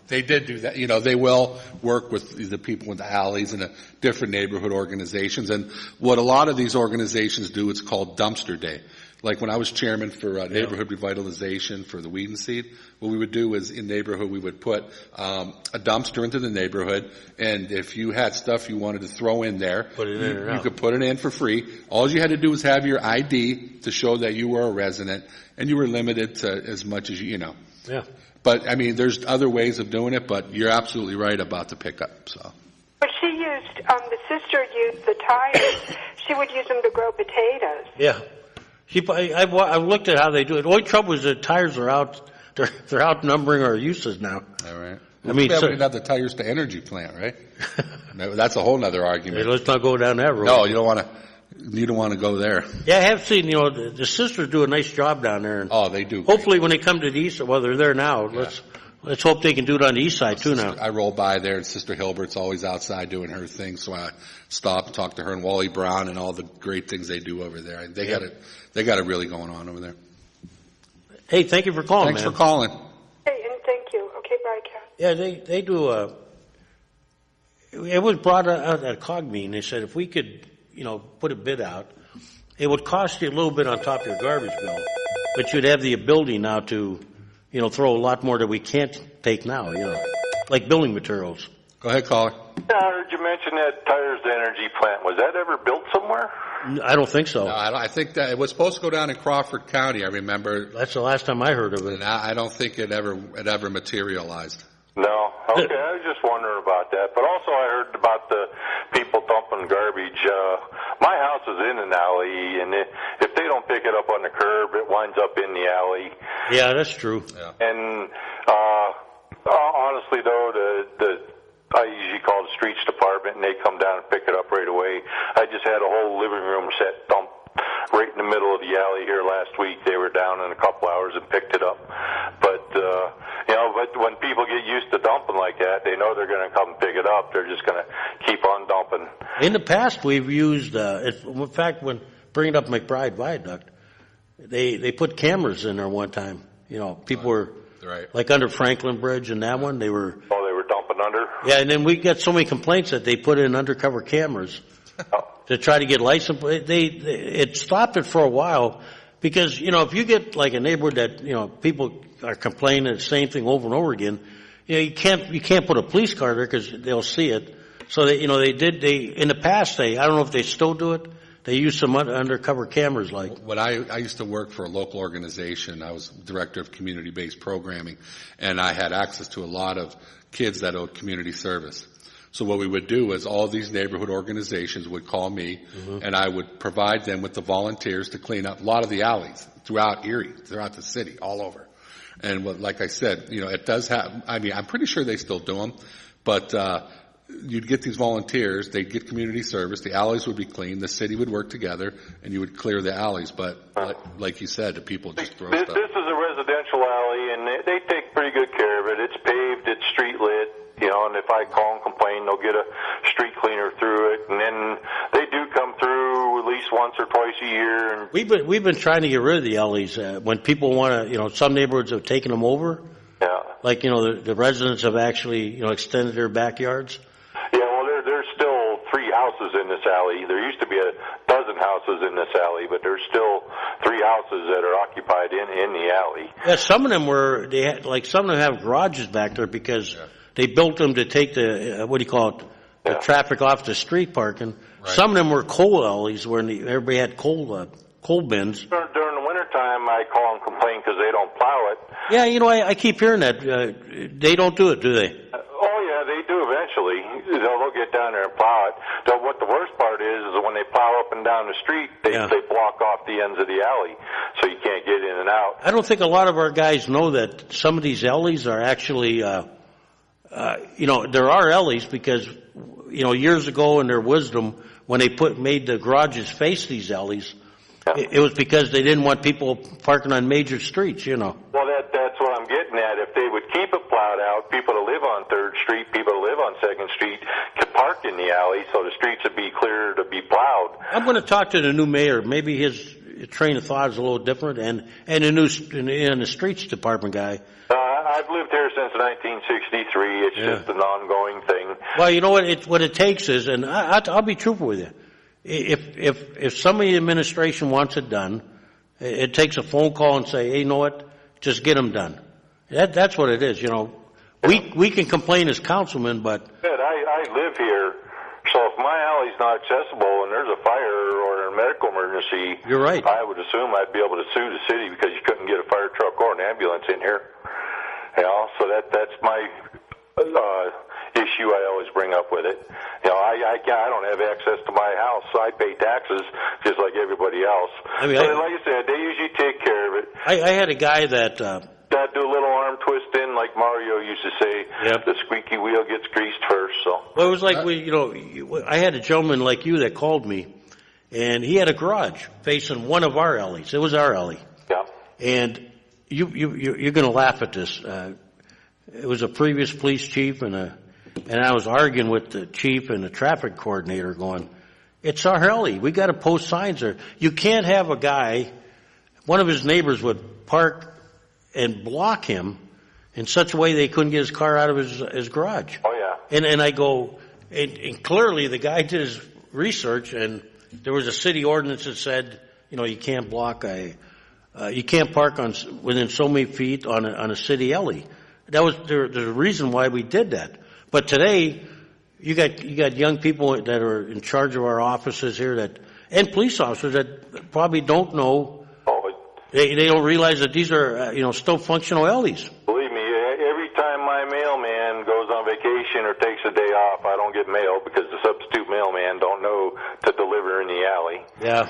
They did do that. They will work with the people in the alleys and the different neighborhood organizations. And what a lot of these organizations do, it's called dumpster day. Like when I was chairman for neighborhood revitalization for the Weed and Seed, what we would do is in neighborhood we would put a dumpster into the neighborhood, and if you had stuff you wanted to throw in there, you could put it in for free. All you had to do was have your ID to show that you were a resident, and you were limited to as much as you know. Yeah. But I mean, there's other ways of doing it, but you're absolutely right about the pickup. So. But she used the sister used the tires. She would use them to grow potatoes. Yeah. I looked at how they do it. The only trouble is the tires are out. They're outnumbering our uses now. All right. I mean, we didn't have the tires to energy plant, right? That's a whole other argument. Hey, let's not go down that road. No, you don't want to. You don't want to go there. Yeah, I have seen. The sisters do a nice job down there. And they do. Hopefully, when they come to the east, well, they're there now. Let's hope they can do it on the east side too now. I roll by there, and Sister Hilbert's always outside doing her thing, so I stop and talk to her and Wally Brown and all the great things they do over there. They got it really going on over there. Hey, thank you for calling. Thanks for calling. Hey, and thank you. Okay, bye, Kat. Yeah, they do. It was brought out at a COG meeting. They said if we could, put a bid out, it would cost you a little bit on top of your garbage bill, but you'd have the ability now to, throw a lot more that we can't take now, like building materials. Go ahead, caller. Yeah, I heard you mention that tires to energy plant. Was that ever built somewhere? I don't think so. No, I think that it was supposed to go down in Crawford County. I remember. That's the last time I heard of it. And I don't think it ever materialized. No. Okay, I was just wondering about that. But also I heard about the people dumping garbage. My house is in an alley, and if they don't pick it up on the curb, it winds up in the alley. Yeah, that's true. Yeah. And honestly, though, I usually call the streets department, and they come down and pick it up right away. I just had a whole living room set dumped right in the middle of the alley here last week. They were down in a couple hours and picked it up. But but when people get used to dumping like that, they know they're going to come pick it up. They're just going to keep on dumping. In the past, we've used, in fact, when bringing up McBride Viaduct, they put cameras in there one time. People were like under Franklin Bridge and that one, they were. Oh, they were dumping under? Yeah, and then we got so many complaints that they put in undercover cameras to try to get license. It stopped it for a while because, if you get like a neighborhood that, people are complaining the same thing over and over again, you can't put a police car there because they'll see it. So they in the past, I don't know if they still do it. They use some undercover cameras like. When I used to work for a local organization, I was director of community-based programming, and I had access to a lot of kids that owed community service. So what we would do is all these neighborhood organizations would call me, and I would provide them with the volunteers to clean up a lot of the alleys throughout Erie, throughout the city, all over. And like I said, it does have, I'm pretty sure they still do them, but you'd get these volunteers, they'd get community service, the alleys would be clean, the city would work together, and you would clear the alleys. But like you said, the people just throw stuff. This is a residential alley, and they take pretty good care of it. It's paved, it's street lit, and if I call and complain, they'll get a street cleaner through it, and then they do come through at least once or twice a year. And we've been trying to get rid of the alleys when people want to. Some neighborhoods have taken them over. Yeah. Like the residents have actually extended their backyards. Yeah, in this alley. There used to be a dozen houses in this alley, but there's still 3 houses that are occupied in the alley. Yeah, some of them some of them have garages back there because they built them to take the, the traffic off the street parking. Right. Some of them were coal alleys where everybody had coal bins. During the wintertime, I call and complain because they don't plow it. Yeah, I keep hearing that. They don't do it, do they? Oh, yeah, they do eventually. They'll get down there and plow it. So what the worst part is when they plow up and down the street, they block off the ends of the alley, so you can't get in and out. I don't think a lot of our guys know that some of these alleys are actually, there are alleys because, years ago in their wisdom, when they made the garages face these alleys, it was because they didn't want people parking on major streets, Well, that's what I'm getting at. If they would keep it plowed out, people to live on 3rd Street, people to live on 2nd Street could park in the alley, so the streets would be clear to be plowed. I'm going to talk to the new mayor. Maybe his train of thought is a little different, and the streets department guy. I've lived here since 1963. It's just an ongoing thing. Well, you know what it takes is, and I'll be truthful with you. If somebody in the administration wants it done, it takes a phone call and say, hey, you know what, just get them done. That's what it is, We can complain as councilmen, but... I live here, so if my alley's not accessible and there's a fire or a medical emergency... You're right. I would assume I'd be able to sue the city because you couldn't get a fire truck or an ambulance in here. So that's my... issue I always bring up with it. I don't have access to my house, so I pay taxes just like everybody else. Like I said, they usually take care of it. I had a guy that do a little arm twisting, like Mario used to say. Yep. The squeaky wheel gets greased first. So it was like I had a gentleman like you that called me, and he had a garage facing one of our alleys. It was our alley. Yeah. And you're going to laugh at this. It was a previous police chief, and I was arguing with the chief and the traffic coordinator going, it's our alley. We got to post signs there. You can't have a guy, one of his neighbors would park and block him in such a way they couldn't get his car out of his garage. Oh, yeah. And I go, and clearly the guy did his research, and there was a city ordinance that said, you can't block you can't park within so many feet on a city alley. There's a reason why we did that. But today, you got young people that are in charge of our offices here and police officers that probably don't know. They don't realize that these are still functional alleys. Believe me, every time my mailman goes on vacation or takes a day off, I don't get mail because the substitute mailman don't know to deliver in the alley. Yeah.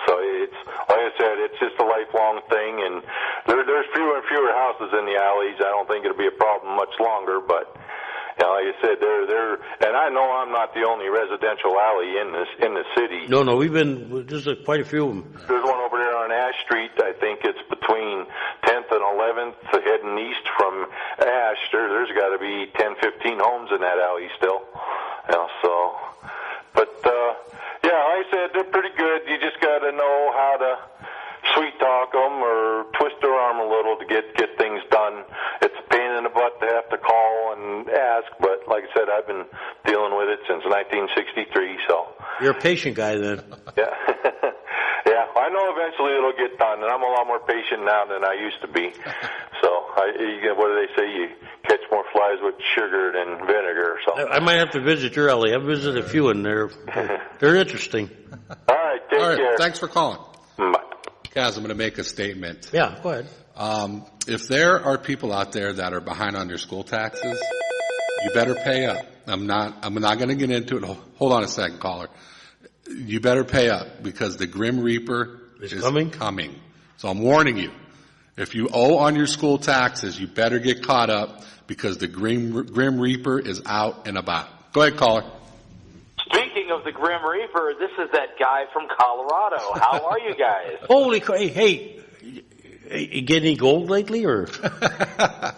So it's like I said, it's just a lifelong thing, and there's fewer and fewer houses in the alleys. I don't think it'll be a problem much longer, but. Like I said, and I know I'm not the only residential alley in the city. No, there's quite a few of them. There's one over there on Ash Street. I think it's between 10th and 11th, heading east from Ash. There's got to be 10, 15 homes in that alley still. But like I said, they're pretty good. You just got to know how to sweet talk them or twist their arm a little to get things done. It's a pain in the butt to have to call and ask, but like I said, I've been dealing with it since 1963, so. You're a patient guy then. Yeah. Yeah, I know eventually it'll get done, and I'm a lot more patient now than I used to be. So, what do they say? You catch more flies with sugar than vinegar or something. I might have to visit your alley. I've visited a few in there. They're interesting. All right, take care. Thanks for calling. Bye. Kaz, I'm going to make a statement. Yeah, go ahead. If there are people out there that are behind on their school taxes, you better pay up. I'm not going to get into it. Hold on a second, caller. You better pay up because the Grim Reaper is coming. So I'm warning you. If you owe on your school taxes, you better get caught up because the Grim Reaper is out and about. Go ahead, caller. Speaking of the Grim Reaper, this is that guy from Colorado. How are you guys? Holy crap. Hey, you get any gold lately, or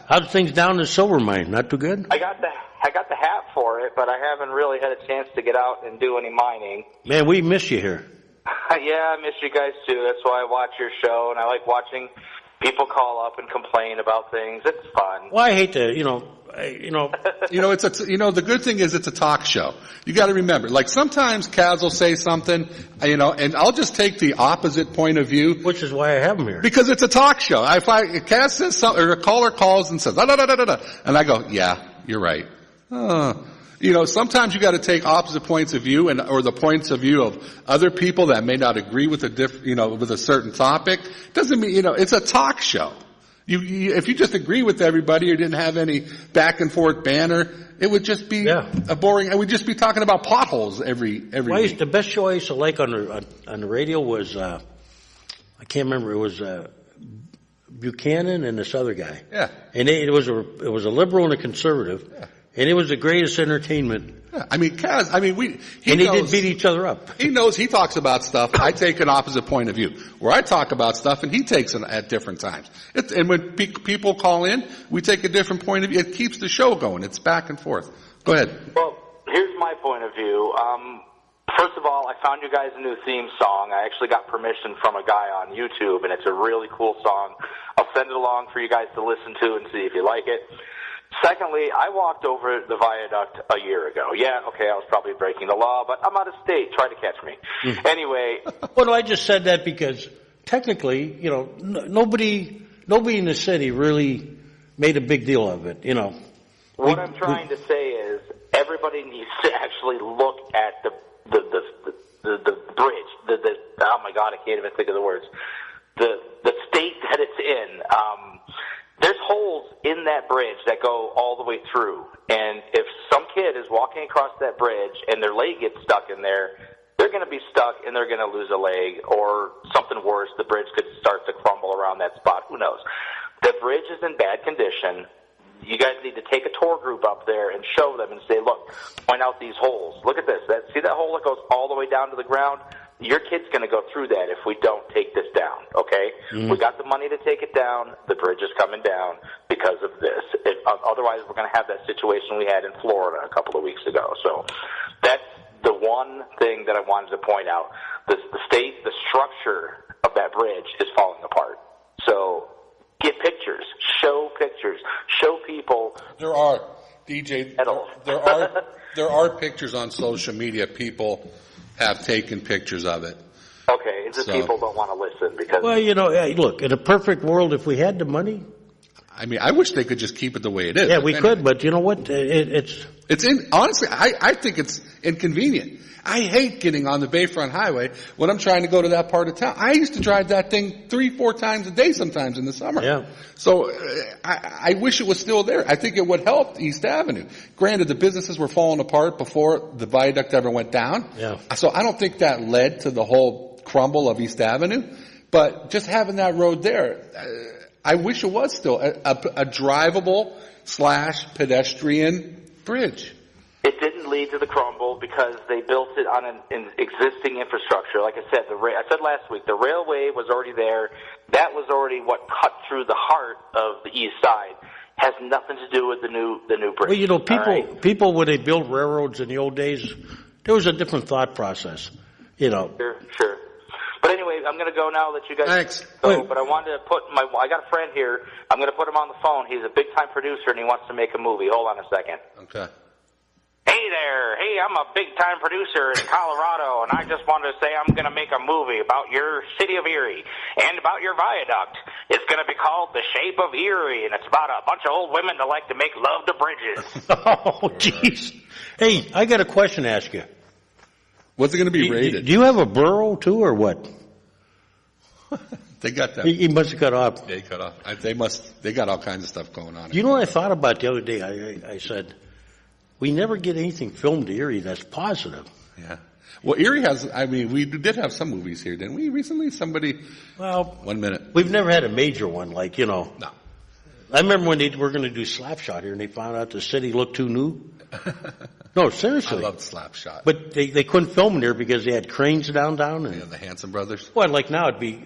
how's things down in the silver mine? Not too good? I got the hat for it, but I haven't really had a chance to get out and do any mining. Man, we miss you here. Yeah, I miss you guys too. That's why I watch your show, and I like watching People call up and complain about things. It's fun. Well, I hate to, the good thing is it's a talk show. You got to remember, like sometimes Kaz will say something, and I'll just take the opposite point of view. Which is why I have him here. Because it's a talk show. If Kaz says something, or a caller calls and says, da, da, da, da, da, da, and I go, yeah, you're right. Sometimes you got to take opposite points of view or the points of view of other people that may not agree with with a certain topic. Doesn't mean, it's a talk show. If you just agree with everybody or didn't have any back and forth banner, it would just be a boring. I would just be talking about potholes every week. The best show I used to like on the radio was I can't remember. It was Buchanan and this other guy. Yeah, and it was a liberal and a conservative. Yeah. And it was the greatest entertainment. Yeah. Kaz, they didn't beat each other up. He knows he talks about stuff. I take an opposite point of view. Where I talk about stuff and he takes it at different times. And when people call in, we take a different point of view. It keeps the show going. It's back and forth. Go ahead. Well, here's my point of view. First of all, I found you guys a new theme song. I actually got permission from a guy on YouTube, and it's a really cool song. I'll send it along for you guys to listen to and see if you like it. Secondly, I walked over the viaduct a year ago. Yeah, okay, I was probably breaking the law, but I'm out of state. Try to catch me. Anyway. Well, I just said that because technically, nobody in the city really made a big deal of it, What I'm trying to say is everybody needs to actually look at the bridge. Oh my God, I can't even think of the words. The state that it's in. There's holes in that bridge that go all the way through. And if some kid is walking across that bridge and their leg gets stuck in there, they're going to be stuck and they're going to lose a leg, or something worse, the bridge could start to crumble around that spot. Who knows? The bridge is in bad condition. You guys need to take a tour group up there and show them and say, look, point out these holes. Look at this. See that hole that goes all the way down to the ground? Your kid's going to go through that if we don't take this down, okay? Mm-hmm. We got the money to take it down. The bridge is coming down because of this. Otherwise, we're going to have that situation we had in Florida a couple of weeks ago. So that's the one thing that I wanted to point out. The structure of that bridge is falling apart. So get pictures, show people. There are, DJ, there are pictures on social media. People have taken pictures of it. Okay, it's just people don't want to listen because. Well, look, in a perfect world, if we had the money. I wish they could just keep it the way it is. Yeah, we could, but you know what? Honestly, I think it's inconvenient. I hate getting on the Bayfront Highway when I'm trying to go to that part of town. I used to drive that thing 3-4 times a day sometimes in the summer. Yeah. So I wish it was still there. I think it would help East Avenue. Granted, the businesses were falling apart before the viaduct ever went down. Yeah. So I don't think that led to the whole crumble of East Avenue. But just having that road there, I wish it was still a drivable / pedestrian bridge. It didn't lead to the crumble because they built it on an existing infrastructure. Like I said, I said last week, the railway was already there. That was already what cut through the heart of the east side. Has nothing to do with the new bridge. Well, people when they built railroads in the old days, there was a different thought process. Sure. But anyway, I'm going to go now. Let you guys Thanks. go. But I wanted to I got a friend here. I'm going to put him on the phone. He's a big-time producer, and he wants to make a movie. Hold on a second. Okay. Hey there. Hey, I'm a big-time producer in Colorado, and I just wanted to say I'm going to make a movie about your city of Erie and about your viaduct. It's going to be called The Shape of Erie, and it's about a bunch of old women that like to make love to bridges. Oh, jeez. Hey, I got a question to ask you. What's it going to be rated? Do you have a borough, too, or what? They got that. He must have cut off. They cut off. They got all kinds of stuff going on. You know what I thought about the other day? I said, we never get anything filmed to Erie that's positive. Yeah. Well, Erie has, we did have some movies here, didn't we? Recently, Well, 1 minute. We've never had a major one, like, No. I remember when they were going to do Slapshot here and they found out the city looked too new. No, seriously. I loved Slapshot. But they couldn't film there because they had cranes downtown. And, the Hanson brothers. Well, like now it'd be,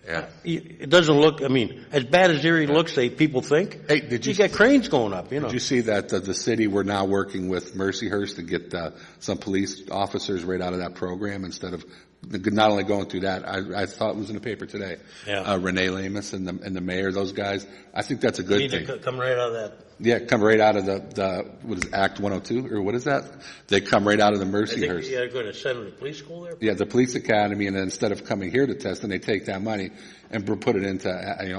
yeah. It doesn't look, as bad as Erie looks, people think. Hey, did you got cranes going up, Did you see that the city, we're now working with Mercyhurst to get some police officers right out of that program instead of not only going through that, I thought it was in the paper today. Yeah. Renee Lamus and the mayor, those guys. I think that's a good thing. Come right out of that. Yeah, come right out of the what is it, Act 102 or what is that? They come right out of the Mercyhurst. You're going to send them to police school there. Yeah, the police academy, and then instead of coming here to test, and they take that money and put it into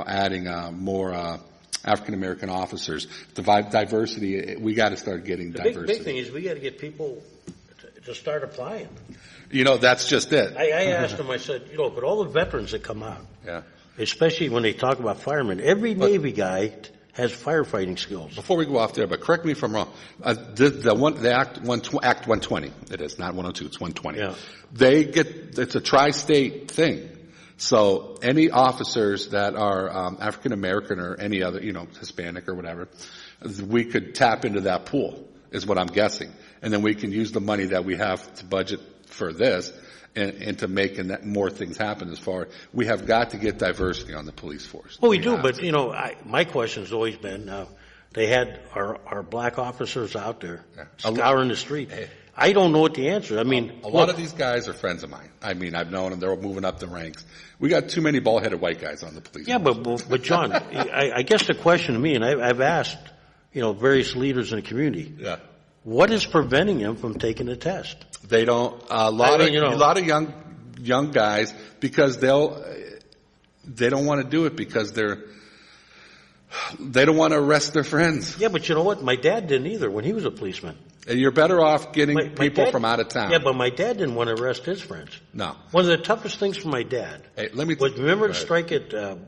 adding more African American officers. The diversity, we got to start getting diversity. The big thing is we got to get people to start applying. That's just it. I asked them. I said, but all the veterans that come out, yeah, especially when they talk about firemen, every Navy guy has firefighting skills. Before we go off there, but correct me if I'm wrong. The Act 120, it is not 102, it's 120. Yeah. It's a tri-state thing. So any officers that are African American or any other, Hispanic or whatever, we could tap into that pool, is what I'm guessing, and then we can use the money that we have to budget for this and to make more things happen. As far we have got to get diversity on the police force. Well, we do, but my question has always been: they had our black officers out there scouring the street. I don't know what the answer. I mean, a lot of these guys are friends of mine. I mean, I've known them; they're moving up the ranks. We got too many bald-headed white guys on the police. Yeah, force. but John, I guess the question to me, and I've asked, various leaders in the community. Yeah. What is preventing them from taking the test? They don't. A lot of young guys, because they don't want to do it because they don't want to arrest their friends. Yeah, but you know what? My dad didn't either when he was a policeman. And you're better off getting people from out of town. Yeah, but my dad didn't want to arrest his friends. No. One of the toughest things for my dad. Hey, remember the strike at the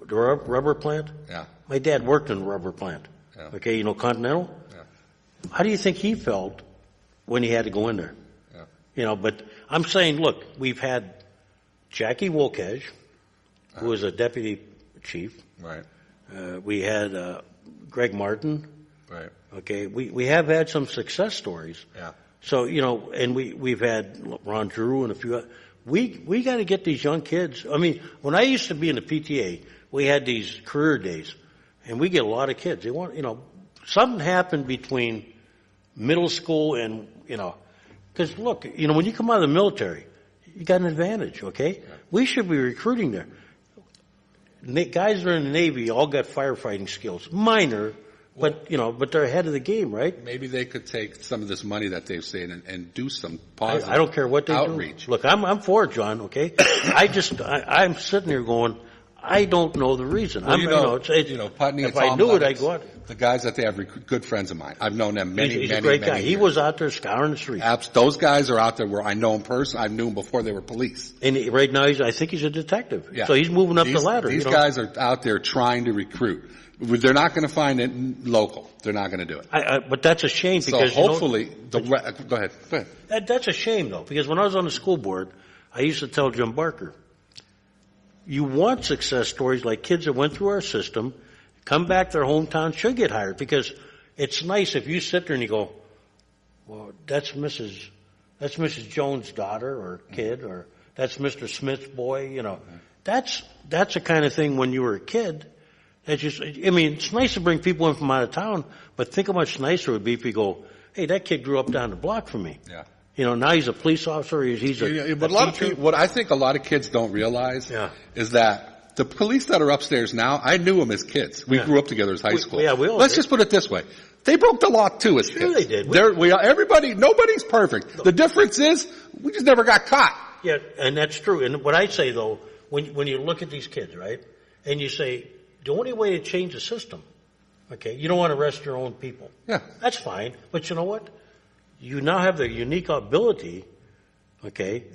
rubber plant? Yeah. My dad worked in the rubber plant. Yeah. Okay, Continental. Yeah. How do you think he felt when he had to go in there? Yeah. But I'm saying, look, we've had Jackie Wolkesh, who was a deputy chief. Right. We had Greg Martin. Right. Okay, we have had some success stories. Yeah. So, and we've had Ron Drew and a few. We got to get these young kids. I mean, when I used to be in the PTA, we had these career days, and we get a lot of kids. They want, something happened between middle school and, because look, when you come out of the military, you got an advantage, okay? Yeah. We should be recruiting there. Guys that are in the Navy all got firefighting skills. Minor, but they're ahead of the game, right? Maybe they could take some of this money that they've saved and do some positive I don't care what they outreach. Do. Look, I'm for it, John, okay? I'm sitting here going, I don't know the reason. Well, Putney if I knew it, I'd go out. The guys that they have good friends of mine. I've known them many, he's many, a great many guy. years. He was out there scouring the street. Those guys are out there where I know him personally. I knew him before they were police. And right now, I think he's a detective. Yeah. So he's moving up the ladder. These guys are out there trying to recruit. They're not going to find it local. They're not going to do it. But that's a shame because so hopefully, go ahead. That's a shame though, because when I was on the school board, I used to tell Jim Barker, you want success stories like kids that went through our system, come back to their hometown, should get hired, because it's nice if you sit there and you go, well, that's Mrs. Jones' daughter or kid, or that's Mr. Smith's boy, That's the kind of thing when you were a kid. It's nice to bring people in from out of town, but think how much nicer it would be if you go, hey, that kid grew up down the block from me. Yeah. Now he's a police officer. He's a but a lot of people, what I think a lot of kids don't realize is that the police that are upstairs now, I knew them as kids. We grew up together as high school. Let's just put it this way. They broke the law too as kids. Sure they did. Nobody's perfect. The difference is we just never got caught. Yeah, and that's true. And what I say though, when you look at these kids, right, and you say, the only way to change the system, okay, you don't want to arrest your own people. Yeah. That's fine. But you know what? You now have the unique ability, okay,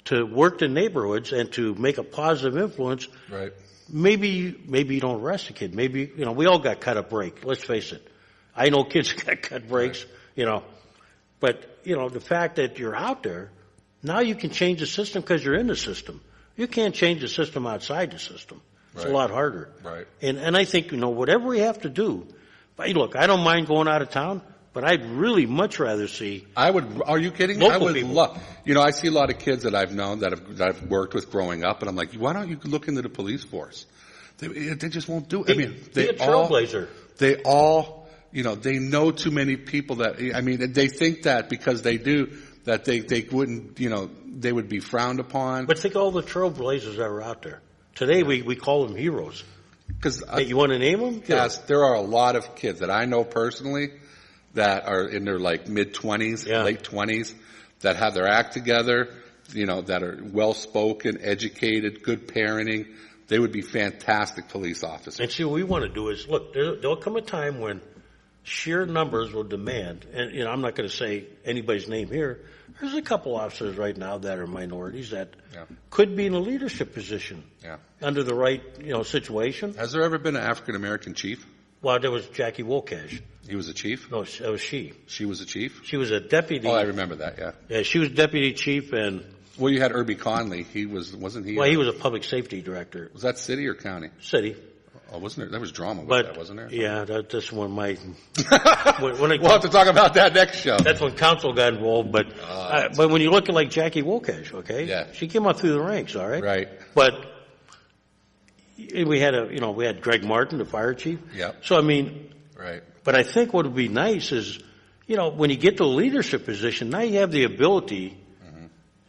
to work in neighborhoods and to make a positive influence. Right. Maybe you don't arrest a kid. Maybe, we all got cut a break. Let's face it. I know kids got cut breaks, But, the fact that you're out there, now you can change the system because you're in the system. You can't change the system outside the system. It's a lot harder. Right. And I think, whatever we have to do, look, I don't mind going out of town, but I'd really much rather see. Are you kidding me? I would love, I see a lot of kids that I've known that I've worked with growing up, and I'm like, why don't you look into the police force? They just won't do it. Be a trailblazer. They all, they know too many people they think that because they do, that they wouldn't, would be frowned upon. But think of all the trailblazers that are out there. Today we call them heroes. Because hey, you want to name them? Yes, there are a lot of kids that I know personally that are in their like mid-20s, late 20s, that have their act together, that are well-spoken, educated, good parenting. They would be fantastic police officers. And see, what we want to do is, look, there'll come a time when sheer numbers will demand, and I'm not going to say anybody's name here, there's a couple officers right now that are minorities that could be in a leadership position under the right situation. Has there ever been an African-American chief? Well, there was Jackie Wolcash. He was a chief? No, that was she. She was a chief? She was a deputy. Oh, I remember that, Yeah, she was deputy chief and... Well, you had Irby Conley. Wasn't he? Well, he was a public safety director. Was that city or county? City. Oh, wasn't there? There was drama with that, wasn't there? Yeah, that's when my... We'll have to talk about that next show. That's when council got involved, but when you look at like Jackie Wolcash, okay? Yeah. She came up through the ranks, all right? Right. But we had we had Greg Martin, the fire chief. Yeah. So, I mean... Right. But I think what would be nice is, when you get to a leadership position, now you have the ability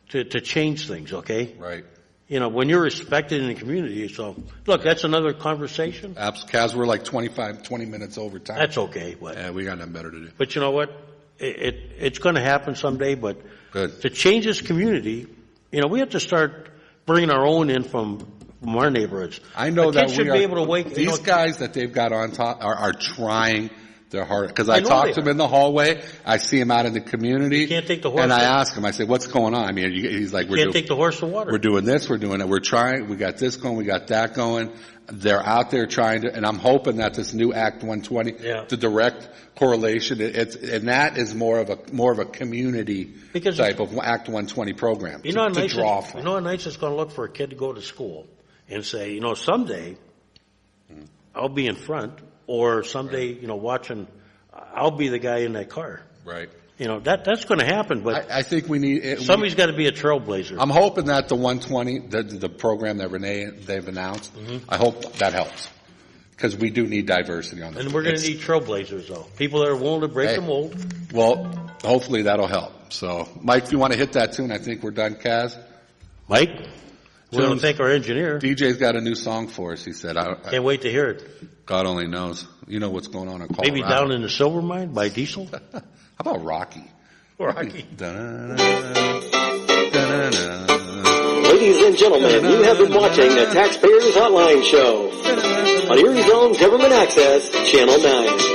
to change things, okay? Right. When you're respected in the community. So, look, that's another conversation. Kaz, we're like 20 minutes over time. That's okay. But, yeah, we got nothing better to do. But you know what? It's going to happen someday. But good. To change this community, we have to start bringing our own in from our neighborhoods. I know that kids should be able to wake. These guys that they've got on top are trying their hard, because I talk to him in the hallway. I see him out in the community. You can't take the horse. And I ask him, I say, what's going on? I mean, he's like, you can't take the horse to water. We're doing this, we're doing it. We're trying, we got this going, we got that going. They're out there trying to, and I'm hoping that this new Act 120, the direct correlation, and that is more of a community type of Act 120 program to draw from. You know how nice it's going to look for a kid to go to school and say, someday I'll be in front. Or someday, watching, I'll be the guy in that car. Right. That's going to happen, but I think we need... somebody's got to be a trailblazer. I'm hoping that the 120, the program that they've announced, I hope that helps. Because we do need diversity on this. And we're going to need trailblazers, though. People that are willing to break the mold. Well, hopefully that'll help. So, Mike, if you want to hit that tune, I think we're done, Kaz. Mike? We want to thank our engineer. DJ's got a new song for us, he said. Can't wait to hear it. God only knows. You know what's going on in Colorado. Maybe Down in the Silver Mine by Diesel? How about Rocky? Rocky. Ladies and gentlemen, you have been watching the Taxpayers Hotline Show on Erie's own Government Access, Channel 9.